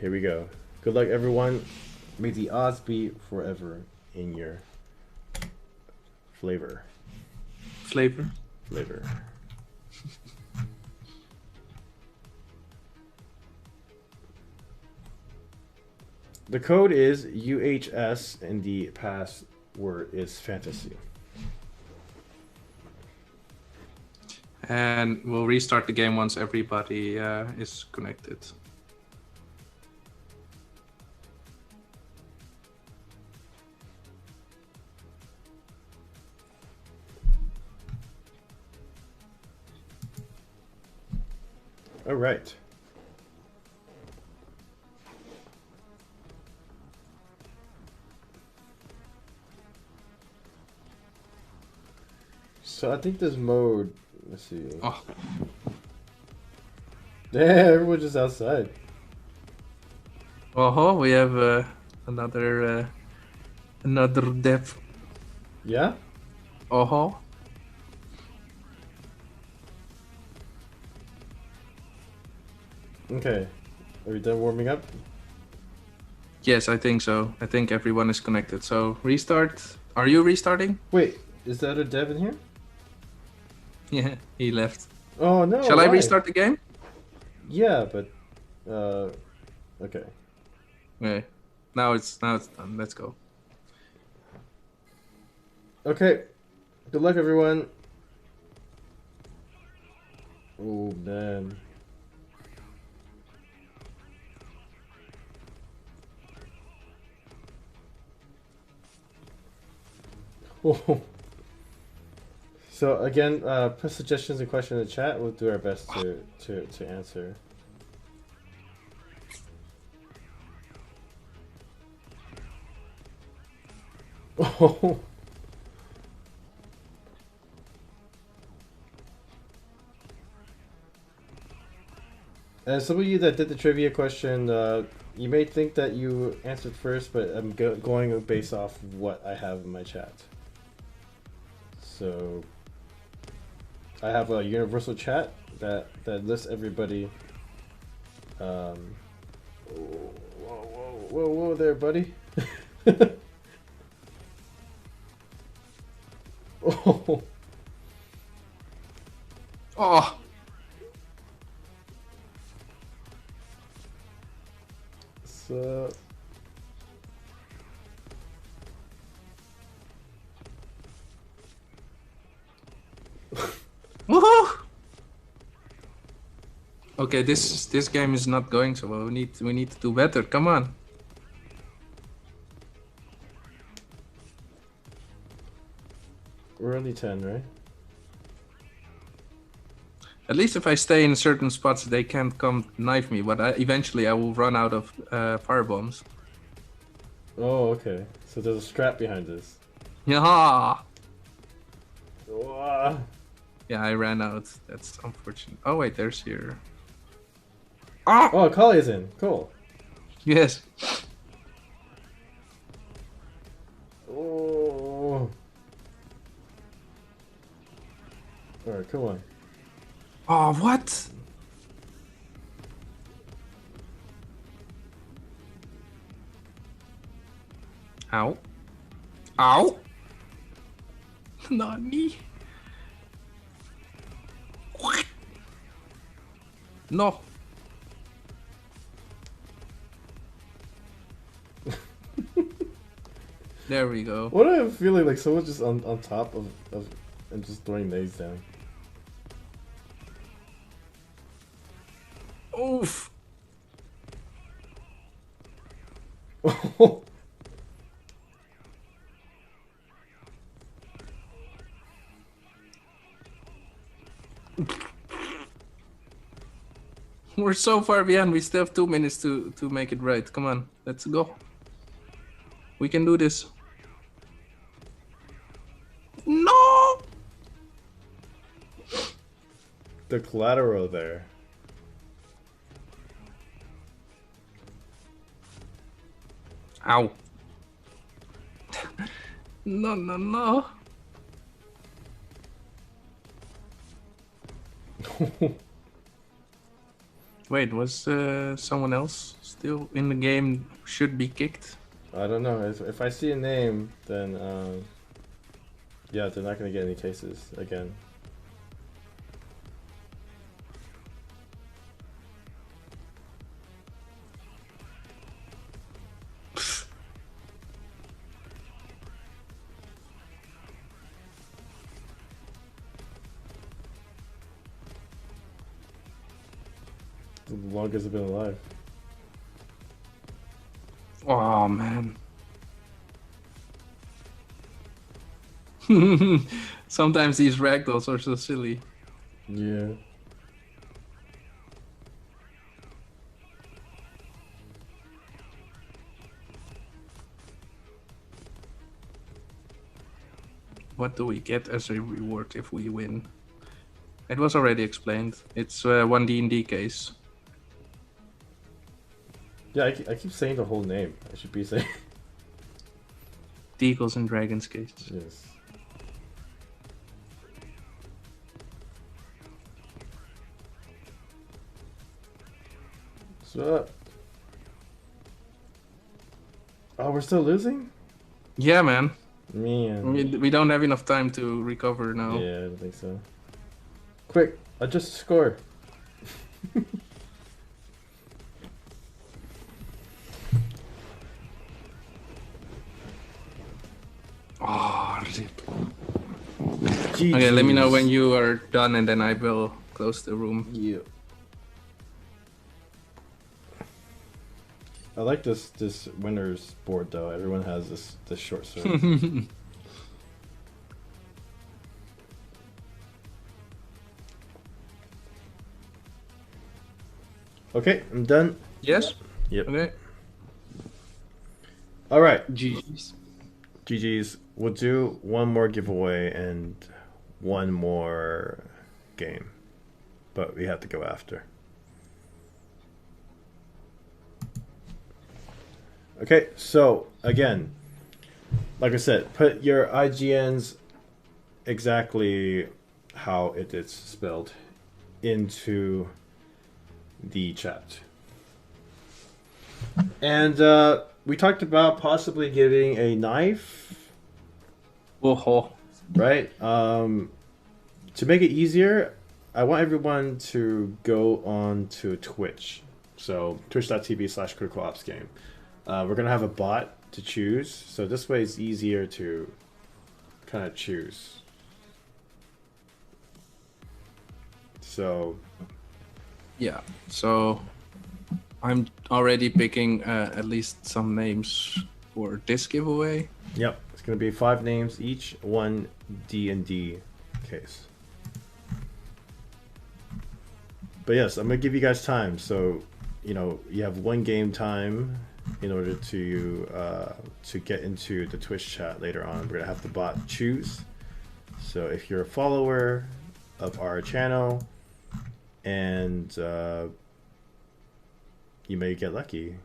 [SPEAKER 1] Here we go. Good luck, everyone. May the odds be forever in your flavor.
[SPEAKER 2] Flavor.
[SPEAKER 1] Flavor. The code is UHS and the password is fantasy.
[SPEAKER 2] And we'll restart the game once everybody is connected.
[SPEAKER 1] All right. So I think this mode, let's see.
[SPEAKER 2] Oh,
[SPEAKER 1] Yeah, everyone's just outside.
[SPEAKER 2] oh, we have another dev.
[SPEAKER 1] Yeah?
[SPEAKER 2] Oh,
[SPEAKER 1] Okay. Are we done warming up?
[SPEAKER 2] yes, I think so. I think everyone is connected. So restart. Are you restarting?
[SPEAKER 1] Wait, is that a dev in here?
[SPEAKER 2] Yeah, he left.
[SPEAKER 1] Oh no.
[SPEAKER 2] Shall I
[SPEAKER 1] why?
[SPEAKER 2] restart the game?
[SPEAKER 1] Yeah, but okay.
[SPEAKER 2] Okay. Now it's done. Let's go.
[SPEAKER 1] Okay. Good luck, everyone. Oh man. So again, put suggestions and questions in the chat. We'll do our best to answer. Oh. And some of you that did the trivia question, you may think that you answered first, but I'm going based off what I have in my chat. So I have a universal chat that lists everybody. Whoa, whoa there, buddy. Oh.
[SPEAKER 2] Oh.
[SPEAKER 1] So.
[SPEAKER 2] Woohoo! Okay, this game is not going so well. We need to do better. Come on.
[SPEAKER 1] We're only 10, right?
[SPEAKER 2] At least if I stay in certain spots, they can't come knife me. But eventually, I will run out of fire bombs.
[SPEAKER 1] Oh, okay. So there's a strap behind this.
[SPEAKER 2] Yeah.
[SPEAKER 1] Wow.
[SPEAKER 2] Yeah, I ran out. That's unfortunate. Oh wait, there's here. Ah!
[SPEAKER 1] Oh, Kali's in. Cool.
[SPEAKER 2] Yes.
[SPEAKER 1] Oh. Alright, come on.
[SPEAKER 2] Oh, what? Ow. Ow. Not me. No. There we go.
[SPEAKER 1] What am I feeling like someone's just on top of and just throwing nades down?
[SPEAKER 2] Oof. We're so far behind. We still have 2 minutes to make it right. Come on, let's go. We can do this. No.
[SPEAKER 1] The collateral there.
[SPEAKER 2] Ow. No, no, no. Wait, was someone else still in the game should be kicked?
[SPEAKER 1] I don't know. If I see a name, then yeah, they're not gonna get any cases again. The longest I've been alive.
[SPEAKER 2] Oh man. Sometimes these ragdolls are so silly.
[SPEAKER 1] Yeah.
[SPEAKER 2] What do we get as a reward if we win? It was already explained. It's one D&D case.
[SPEAKER 1] Yeah, I keep saying the whole name. I should be saying.
[SPEAKER 2] Deagles and Dragons case.
[SPEAKER 1] Yes. So. Oh, we're still losing?
[SPEAKER 2] Yeah, man.
[SPEAKER 1] Man.
[SPEAKER 2] We don't have enough time to recover now.
[SPEAKER 1] Yeah, I don't think so. Quick, adjust score.
[SPEAKER 2] Oh, rip.
[SPEAKER 1] GG's.
[SPEAKER 2] Okay, let me know when you are done and then I will close the room.
[SPEAKER 1] Yeah. I like this winner's board though. Everyone has this short sword. Okay, I'm done.
[SPEAKER 2] Yes.
[SPEAKER 1] Yep.
[SPEAKER 2] Okay.
[SPEAKER 1] All right.
[SPEAKER 2] GG's.
[SPEAKER 1] GG's. We'll do one more giveaway and one more game, but we have to go after. Okay, so again, like I said, put your IGNs exactly how it is spelled into the chat. And we talked about possibly giving a knife,
[SPEAKER 2] Oh.
[SPEAKER 1] right? To make it easier, I want everyone to go on to Twitch. So twitch.tv/critical ops game. We're going to have a bot to choose. So this way it's easier to kind of choose. So.
[SPEAKER 2] Yeah. So I'm already picking at least some names for this giveaway.
[SPEAKER 1] Yep. It's going to be 5 names each, 1 D&D case. But yes, I'm going to give you guys time. So, you know, you have 1 game time in order to get into the Twitch chat later on. We're going to have the bot choose. So if you're a follower of our channel and you may get lucky.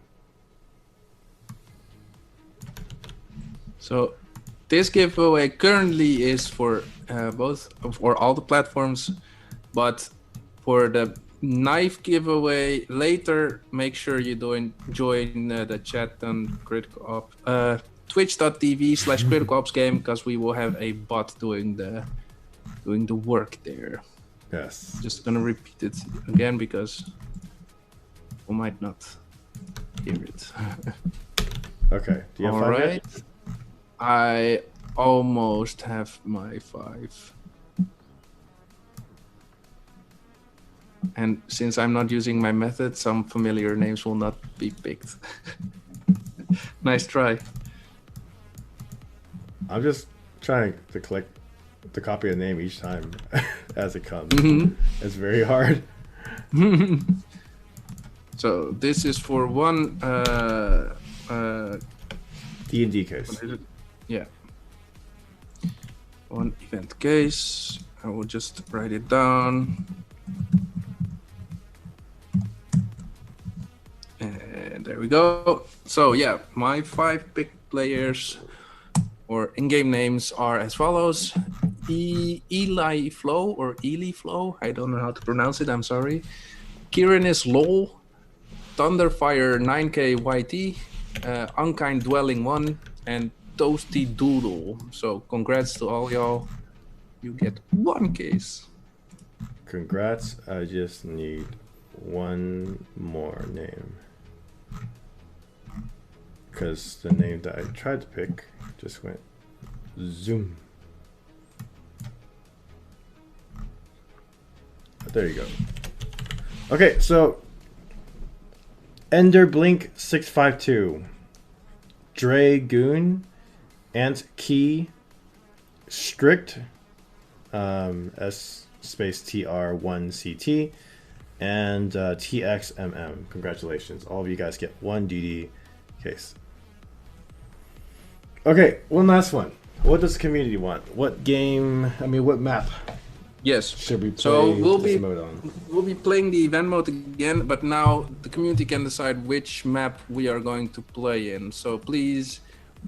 [SPEAKER 2] So this giveaway currently is for all the platforms, but for the knife giveaway later, make sure you join the chat on Critical Ops, twitch.tv/Critical Ops game, because we will have a bot doing the work there.
[SPEAKER 1] Yes.
[SPEAKER 2] Just gonna repeat it again because we might not hear it.
[SPEAKER 1] Okay. Do you have 5
[SPEAKER 2] All right.
[SPEAKER 1] yet?
[SPEAKER 2] I almost have my 5. And since I'm not using my method, some familiar names will not be picked. Nice try.
[SPEAKER 1] I'm just trying to copy a name each time as it comes. It's very hard.
[SPEAKER 2] So this is for one
[SPEAKER 1] D&D case.
[SPEAKER 2] Yeah. One event case. I will just write it down. And there we go. So yeah, my 5 picked players or in-game names are as follows. Eli Flow or Eli Flow. I don't know how to pronounce it. I'm sorry. Kieran is LOL. Thunderfire 9K YT. Unkind Dwelling 1 and Toasty Doodle. So congrats to all y'all. You get 1 case.
[SPEAKER 1] Congrats. I just need 1 more name. Because the name that I tried to pick just went zoom. There you go. Okay, so Ender Blink 652, Dragoon, Ant Key, Strict, S space TR1CT, and TXMM. Congratulations. All of you guys get 1 DD case. Okay, one last one. What does the community want? What game, what map
[SPEAKER 2] Yes.
[SPEAKER 1] should we play
[SPEAKER 2] So
[SPEAKER 1] this mode on?
[SPEAKER 2] we'll be playing the event mode again, but now the community can decide which map we are going to play in. So please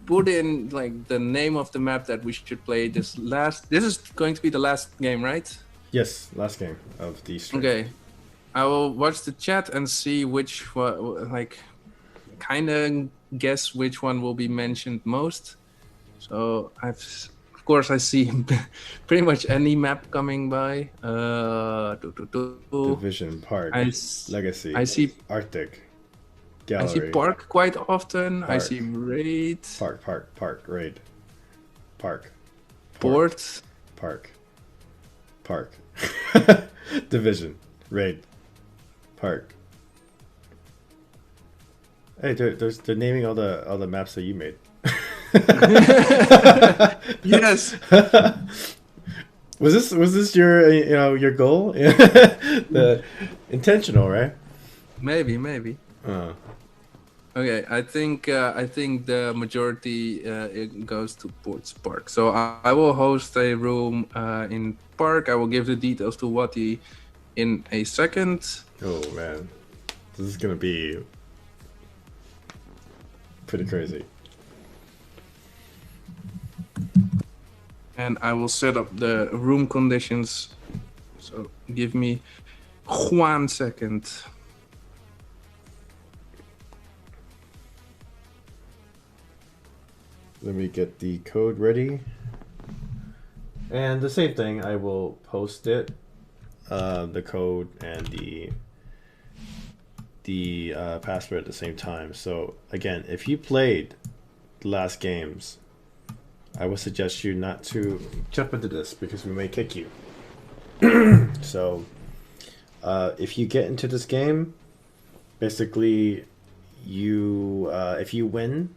[SPEAKER 2] put in like the name of the map that we should play this is going to be the last game, right?
[SPEAKER 1] Yes, last game of the stream.
[SPEAKER 2] Okay. I will watch the chat and see which one, like, kind of guess which one will be mentioned most. So of course I see pretty much any map coming by.
[SPEAKER 1] Division, Park, Legacy,
[SPEAKER 2] I see
[SPEAKER 1] Arctic, Gallery.
[SPEAKER 2] I see Park quite often.
[SPEAKER 1] Park.
[SPEAKER 2] I see Raid.
[SPEAKER 1] Park, Raid, Park,
[SPEAKER 2] Port.
[SPEAKER 1] Park. Division, Raid, Park. Hey, they're naming all the maps that you made.
[SPEAKER 2] Yes.
[SPEAKER 1] Was this your your goal? The intentional, right?
[SPEAKER 2] Maybe.
[SPEAKER 1] Uh,
[SPEAKER 2] Okay, I think the majority it goes to Ports Park. So I will host a room in Park. I will give the details to Wati in a second.
[SPEAKER 1] oh man, this is gonna be pretty crazy.
[SPEAKER 2] And I will set up the room conditions. So give me 1 second.
[SPEAKER 1] Let me get the code ready. And the same thing, I will post it, the code and the password at the same time. So again, if you played the last games, I would suggest you not to jump into this because we may kick you. So if you get into this game, basically you if you win,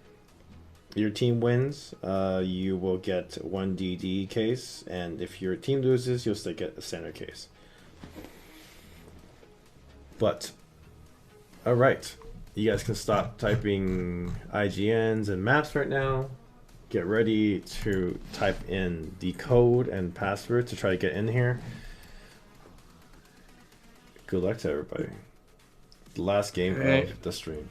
[SPEAKER 1] your team wins, you will get 1 DD case, and if your team loses, you'll still get a standard case. But all right, you guys can stop typing IGNs and maps right now. Get ready to type in the code and password to try to get in here. Good luck to everybody. The last game of the stream.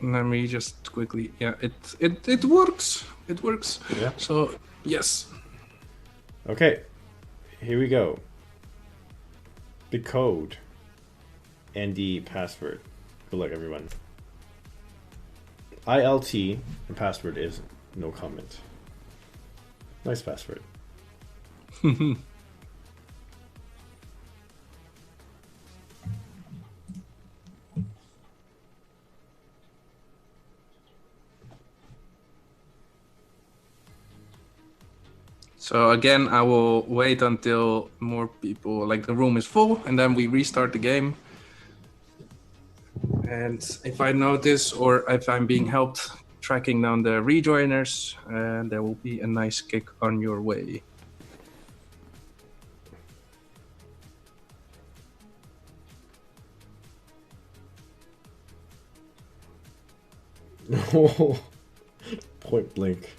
[SPEAKER 2] Let me just quickly. Yeah, it works. It works.
[SPEAKER 1] Yeah.
[SPEAKER 2] So yes.
[SPEAKER 1] Okay, here we go. The code and the password. Good luck, everyone. ILT and password is no comment. Nice password.
[SPEAKER 2] So again, I will wait until more people, like the room is full, and then we restart the game. And if I notice, or if I'm being helped tracking down the rejoiners, there will be a nice kick on your way.
[SPEAKER 1] Point blank.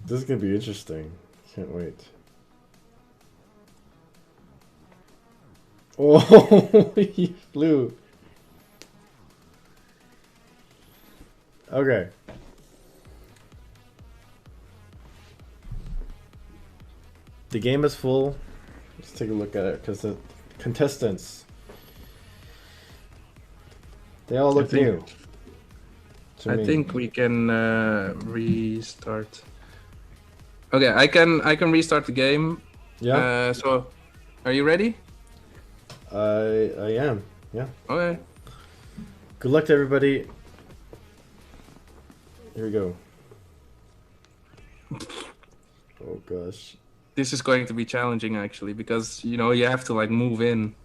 [SPEAKER 1] This is gonna be interesting. Can't wait. Oh, he flew. Okay. The game is full. Let's take a look at it because the contestants, they all look new.
[SPEAKER 2] I think we can restart. Okay, I can restart the game.
[SPEAKER 1] Yeah.
[SPEAKER 2] So, are you ready?
[SPEAKER 1] I am. Yeah.
[SPEAKER 2] Okay.
[SPEAKER 1] Good luck to everybody. Here we go. Oh gosh.
[SPEAKER 2] This is going to be challenging actually because you know you have to like move in.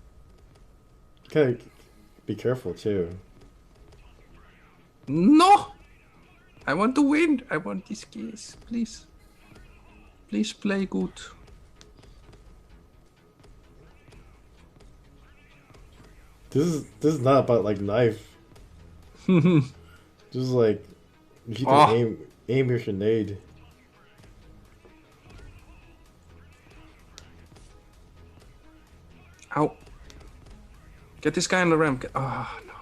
[SPEAKER 1] Okay, be careful too.
[SPEAKER 2] No! I want to win. I want this case. Please. Please play good.
[SPEAKER 1] This is not about like knife. Just like if you can aim your grenade.
[SPEAKER 2] Ow. Get this guy on the ramp. Oh no.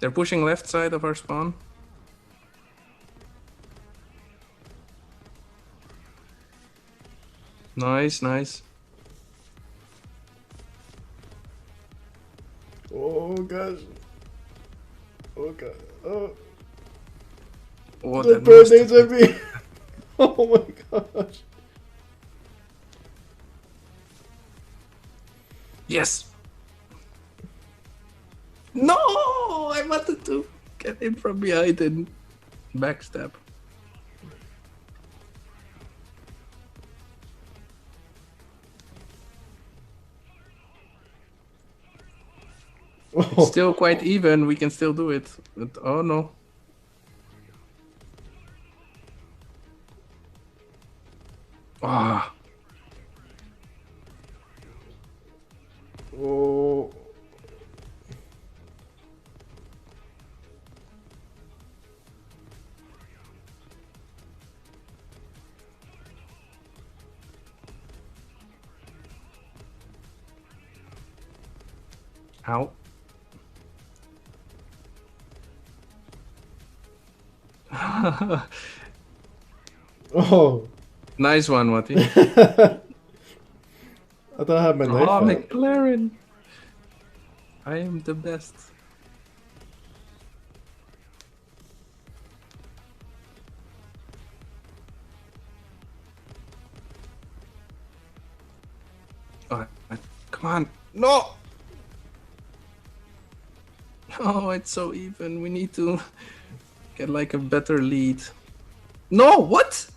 [SPEAKER 2] They're pushing left side of our spawn. Nice, nice.
[SPEAKER 1] Oh gosh. Oh god. Oh.
[SPEAKER 2] Oh,
[SPEAKER 1] The bird nades at me. Oh my gosh.
[SPEAKER 2] Yes. No, I wanted to get in from behind and backstab. It's still quite even. We can still do it. But, oh no. Ah.
[SPEAKER 1] Oh.
[SPEAKER 2] Ow.
[SPEAKER 1] Oh.
[SPEAKER 2] Nice one, Mati.
[SPEAKER 1] I thought I had my knife
[SPEAKER 2] Oh,
[SPEAKER 1] out.
[SPEAKER 2] McLaren. I am the best. Oh, come on. No! Oh, it's so even. We need to get like a better lead. No, what?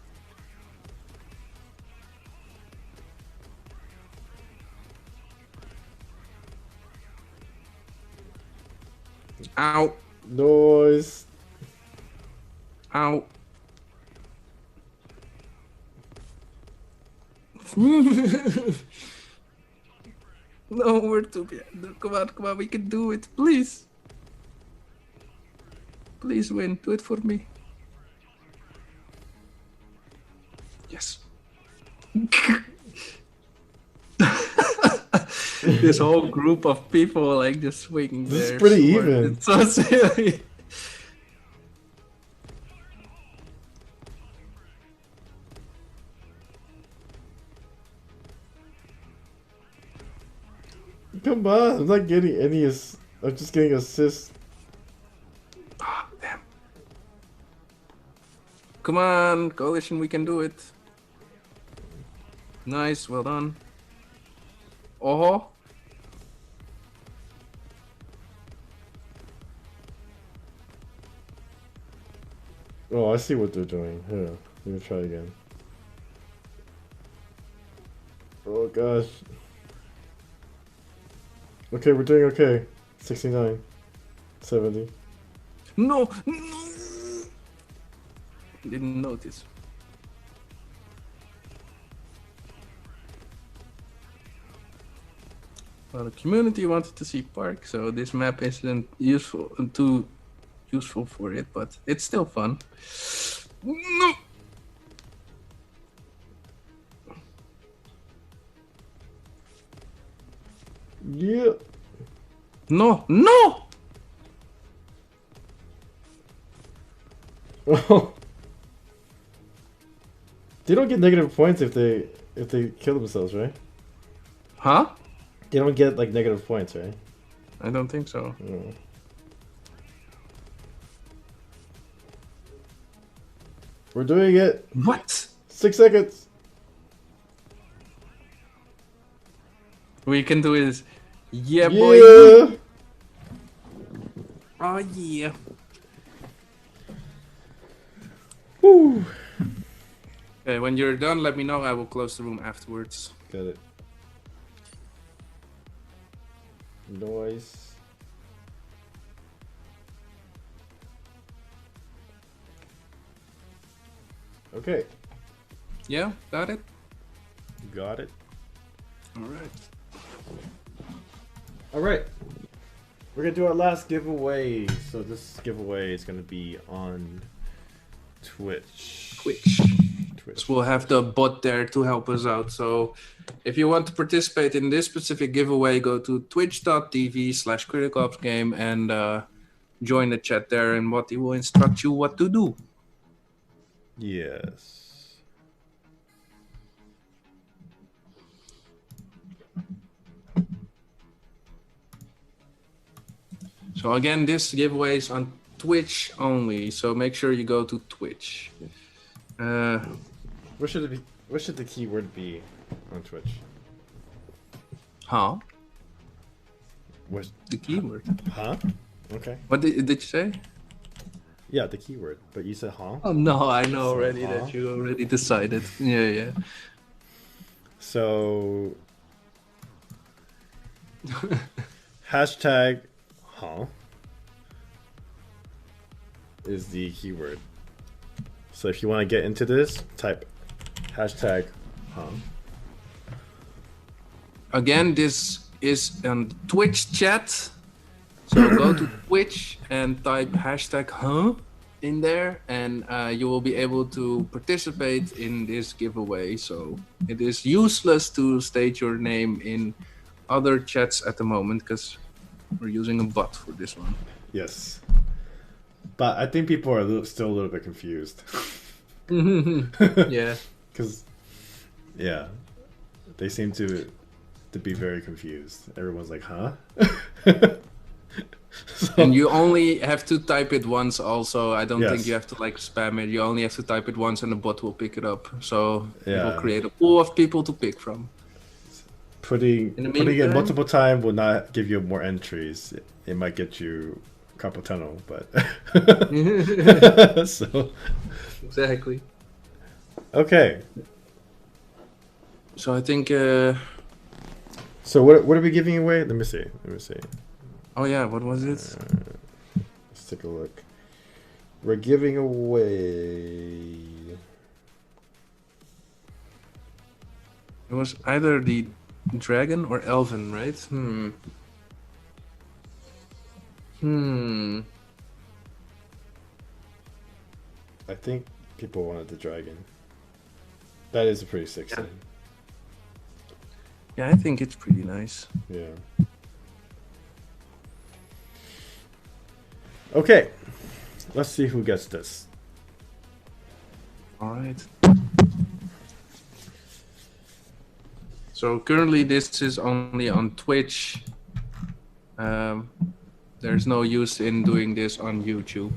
[SPEAKER 2] Ow.
[SPEAKER 1] Noise.
[SPEAKER 2] Ow. No, we're too bad. Come on, we can do it. Please. Please win. Do it for me. Yes. This whole group of people like just swinging
[SPEAKER 1] This is
[SPEAKER 2] their
[SPEAKER 1] pretty
[SPEAKER 2] sword.
[SPEAKER 1] even.
[SPEAKER 2] It's so silly.
[SPEAKER 1] Come on, I'm not getting any. I'm just getting assists.
[SPEAKER 2] Oh, damn. Come on, coalition, we can do it. Nice, well done. Oh.
[SPEAKER 1] Oh, I see what they're doing. Here, let me try again. Oh gosh. Okay, we're doing okay. 69. 70.
[SPEAKER 2] No! Didn't notice. Well, the community wanted to see Park, so this map isn't too useful for it, but it's still fun. No!
[SPEAKER 1] Yeah.
[SPEAKER 2] No! No!
[SPEAKER 1] Oh. They don't get negative points if they kill themselves, right?
[SPEAKER 2] Huh?
[SPEAKER 1] They don't get like negative points, right?
[SPEAKER 2] I don't think so.
[SPEAKER 1] No. We're doing it.
[SPEAKER 2] What?
[SPEAKER 1] 6 seconds.
[SPEAKER 2] We can do this. Yeah,
[SPEAKER 1] Yeah.
[SPEAKER 2] boy. Oh, yeah.
[SPEAKER 1] Woo.
[SPEAKER 2] Okay, when you're done, let me know. I will close the room afterwards.
[SPEAKER 1] Got it. Noise. Okay.
[SPEAKER 2] Yeah, got it?
[SPEAKER 1] Got it.
[SPEAKER 2] Alright.
[SPEAKER 1] Alright. We're gonna do our last giveaway. So this giveaway is gonna be on Twitch.
[SPEAKER 2] Twitch. We'll have the bot there to help us out. So if you want to participate in this specific giveaway, go to twitch.tv/criticalopsgame and join the chat there, and what he will instruct you what to do.
[SPEAKER 1] Yes.
[SPEAKER 2] So again, this giveaway is on Twitch only. So make sure you go to Twitch.
[SPEAKER 1] What should it be? What should the keyword be on Twitch?
[SPEAKER 2] Huh?
[SPEAKER 1] What?
[SPEAKER 2] The keyword.
[SPEAKER 1] Huh? Okay.
[SPEAKER 2] What did you say?
[SPEAKER 1] Yeah, the keyword. But you said huh?
[SPEAKER 2] Oh no, I know
[SPEAKER 1] So,
[SPEAKER 2] already
[SPEAKER 1] huh?
[SPEAKER 2] that you already decided. Yeah.
[SPEAKER 1] So hashtag huh is the keyword. So if you want to get into this, type hashtag huh.
[SPEAKER 2] Again, this is on Twitch chat. So go to Twitch and type #huh in there, and you will be able to participate in this giveaway. So it is useless to state your name in other chats at the moment because we're using a bot for this one.
[SPEAKER 1] Yes. But I think people are still a little bit confused.
[SPEAKER 2] Yeah.
[SPEAKER 1] Because, yeah, they seem to be very confused. Everyone's like, huh? So,
[SPEAKER 2] And you only have to type it once also. I don't think
[SPEAKER 1] yes.
[SPEAKER 2] you have to like spam it. You only have to type it once and the bot will pick it up. So it will
[SPEAKER 1] Yeah.
[SPEAKER 2] create a pool of people to pick from.
[SPEAKER 1] Putting
[SPEAKER 2] In the
[SPEAKER 1] it
[SPEAKER 2] meantime,
[SPEAKER 1] multiple times will not give you more entries. It might get you carpal tunnel, but so
[SPEAKER 2] exactly.
[SPEAKER 1] okay.
[SPEAKER 2] So I think
[SPEAKER 1] So what are we giving away? Let me see.
[SPEAKER 2] oh yeah, what was it?
[SPEAKER 1] Let's take a look. We're giving away.
[SPEAKER 2] It was either the dragon or elven, right?
[SPEAKER 1] I think people wanted the dragon. That is a pretty sick
[SPEAKER 2] Yeah.
[SPEAKER 1] thing.
[SPEAKER 2] Yeah, I think it's pretty nice.
[SPEAKER 1] Yeah. Okay. Let's see who gets this.
[SPEAKER 2] All right. So currently this is only on Twitch. There's no use in doing this on YouTube.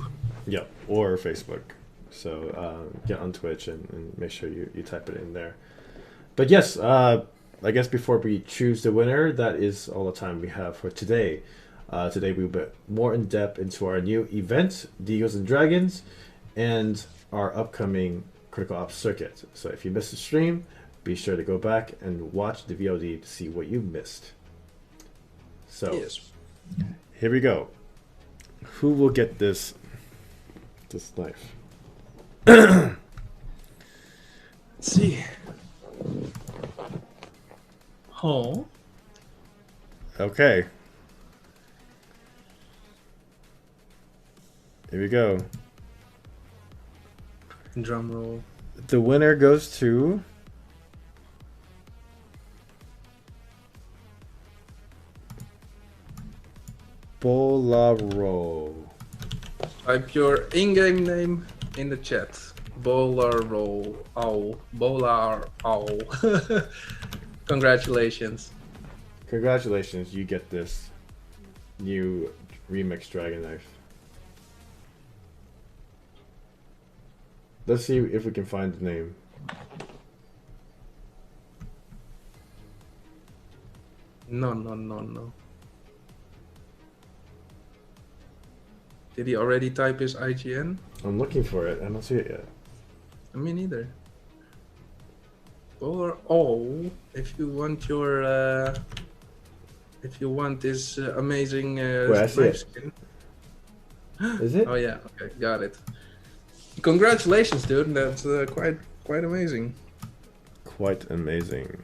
[SPEAKER 1] Yeah, or Facebook. So get on Twitch and make sure you type it in there. But yes, I guess before we choose the winner, that is all the time we have for today. Today we'll be more in depth into our new event, Deagles and Dragons, and our upcoming Critical Ops circuit. So if you missed the stream, be sure to go back and watch the VOD to see what you missed. So
[SPEAKER 2] Yes.
[SPEAKER 1] here we go. Who will get this knife?
[SPEAKER 2] Let's see. Oh.
[SPEAKER 1] Okay. Here we go.
[SPEAKER 2] Drum roll.
[SPEAKER 1] The winner goes to Bolaro.
[SPEAKER 2] Type your in-game name in the chat. Bolaro. Bolar. Congratulations.
[SPEAKER 1] Congratulations, you get this new remix dragon knife. Let's see if we can find the name.
[SPEAKER 2] No. Did he already type his IGN?
[SPEAKER 1] I'm looking for it. I don't see it yet.
[SPEAKER 2] Me neither. Or if you want your this amazing
[SPEAKER 1] Wait, I see
[SPEAKER 2] knife
[SPEAKER 1] it.
[SPEAKER 2] skin.
[SPEAKER 1] Is it?
[SPEAKER 2] Oh yeah, okay, got it. Congratulations, dude. That's quite amazing.
[SPEAKER 1] Quite amazing.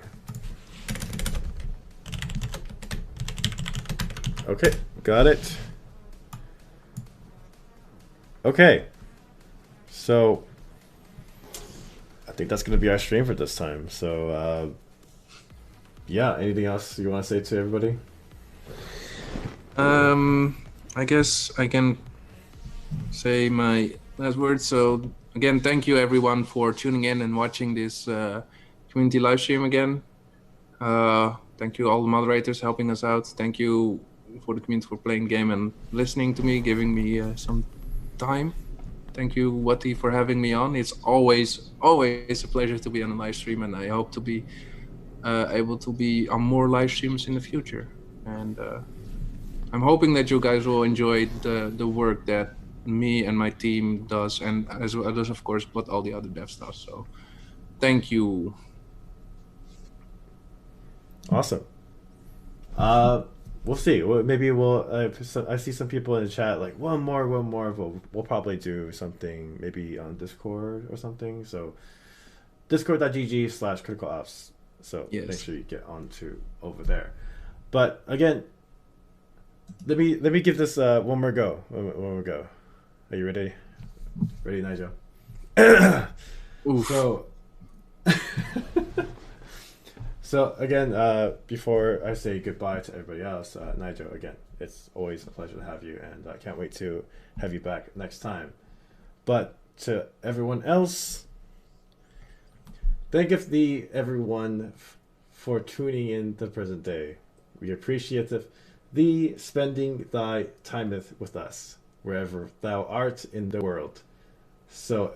[SPEAKER 1] Okay, got it. Okay, so I think that's gonna be our stream for this time. So yeah, anything else you want to say to everybody?
[SPEAKER 2] I guess I can say my last words. So again, thank you everyone for tuning in and watching this community live stream again. Thank you all the moderators helping us out. Thank you for the community for playing the game and listening to me, giving me some time. Thank you, Wati, for having me on. It's always a pleasure to be on a live stream, and I hope to be able to be on more live streams in the future. And I'm hoping that you guys will enjoy the work that me and my team does, and as well as, of course, what all the other devs does. So thank you.
[SPEAKER 1] Awesome. We'll see. Maybe we'll. I see some people in the chat like one more. We'll probably do something maybe on Discord or something. So discord.gg/criticalops. So
[SPEAKER 2] Yes.
[SPEAKER 1] make sure you get onto over there. But again, let me give this one more go. One more go. Are you ready? Ready, Nigel?
[SPEAKER 2] Oof.
[SPEAKER 1] So, so again, before I say goodbye to everybody else, Nigel, again, it's always a pleasure to have you, and I can't wait to have you back next time. But to everyone else, thank you everyone for tuning in the present day. We appreciate thee spending thy timeth with us, wherever thou art in the world. So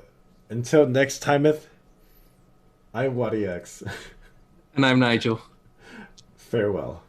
[SPEAKER 1] until next timeth, I'm WadiX.
[SPEAKER 2] And I'm Nigel.
[SPEAKER 1] Farewell.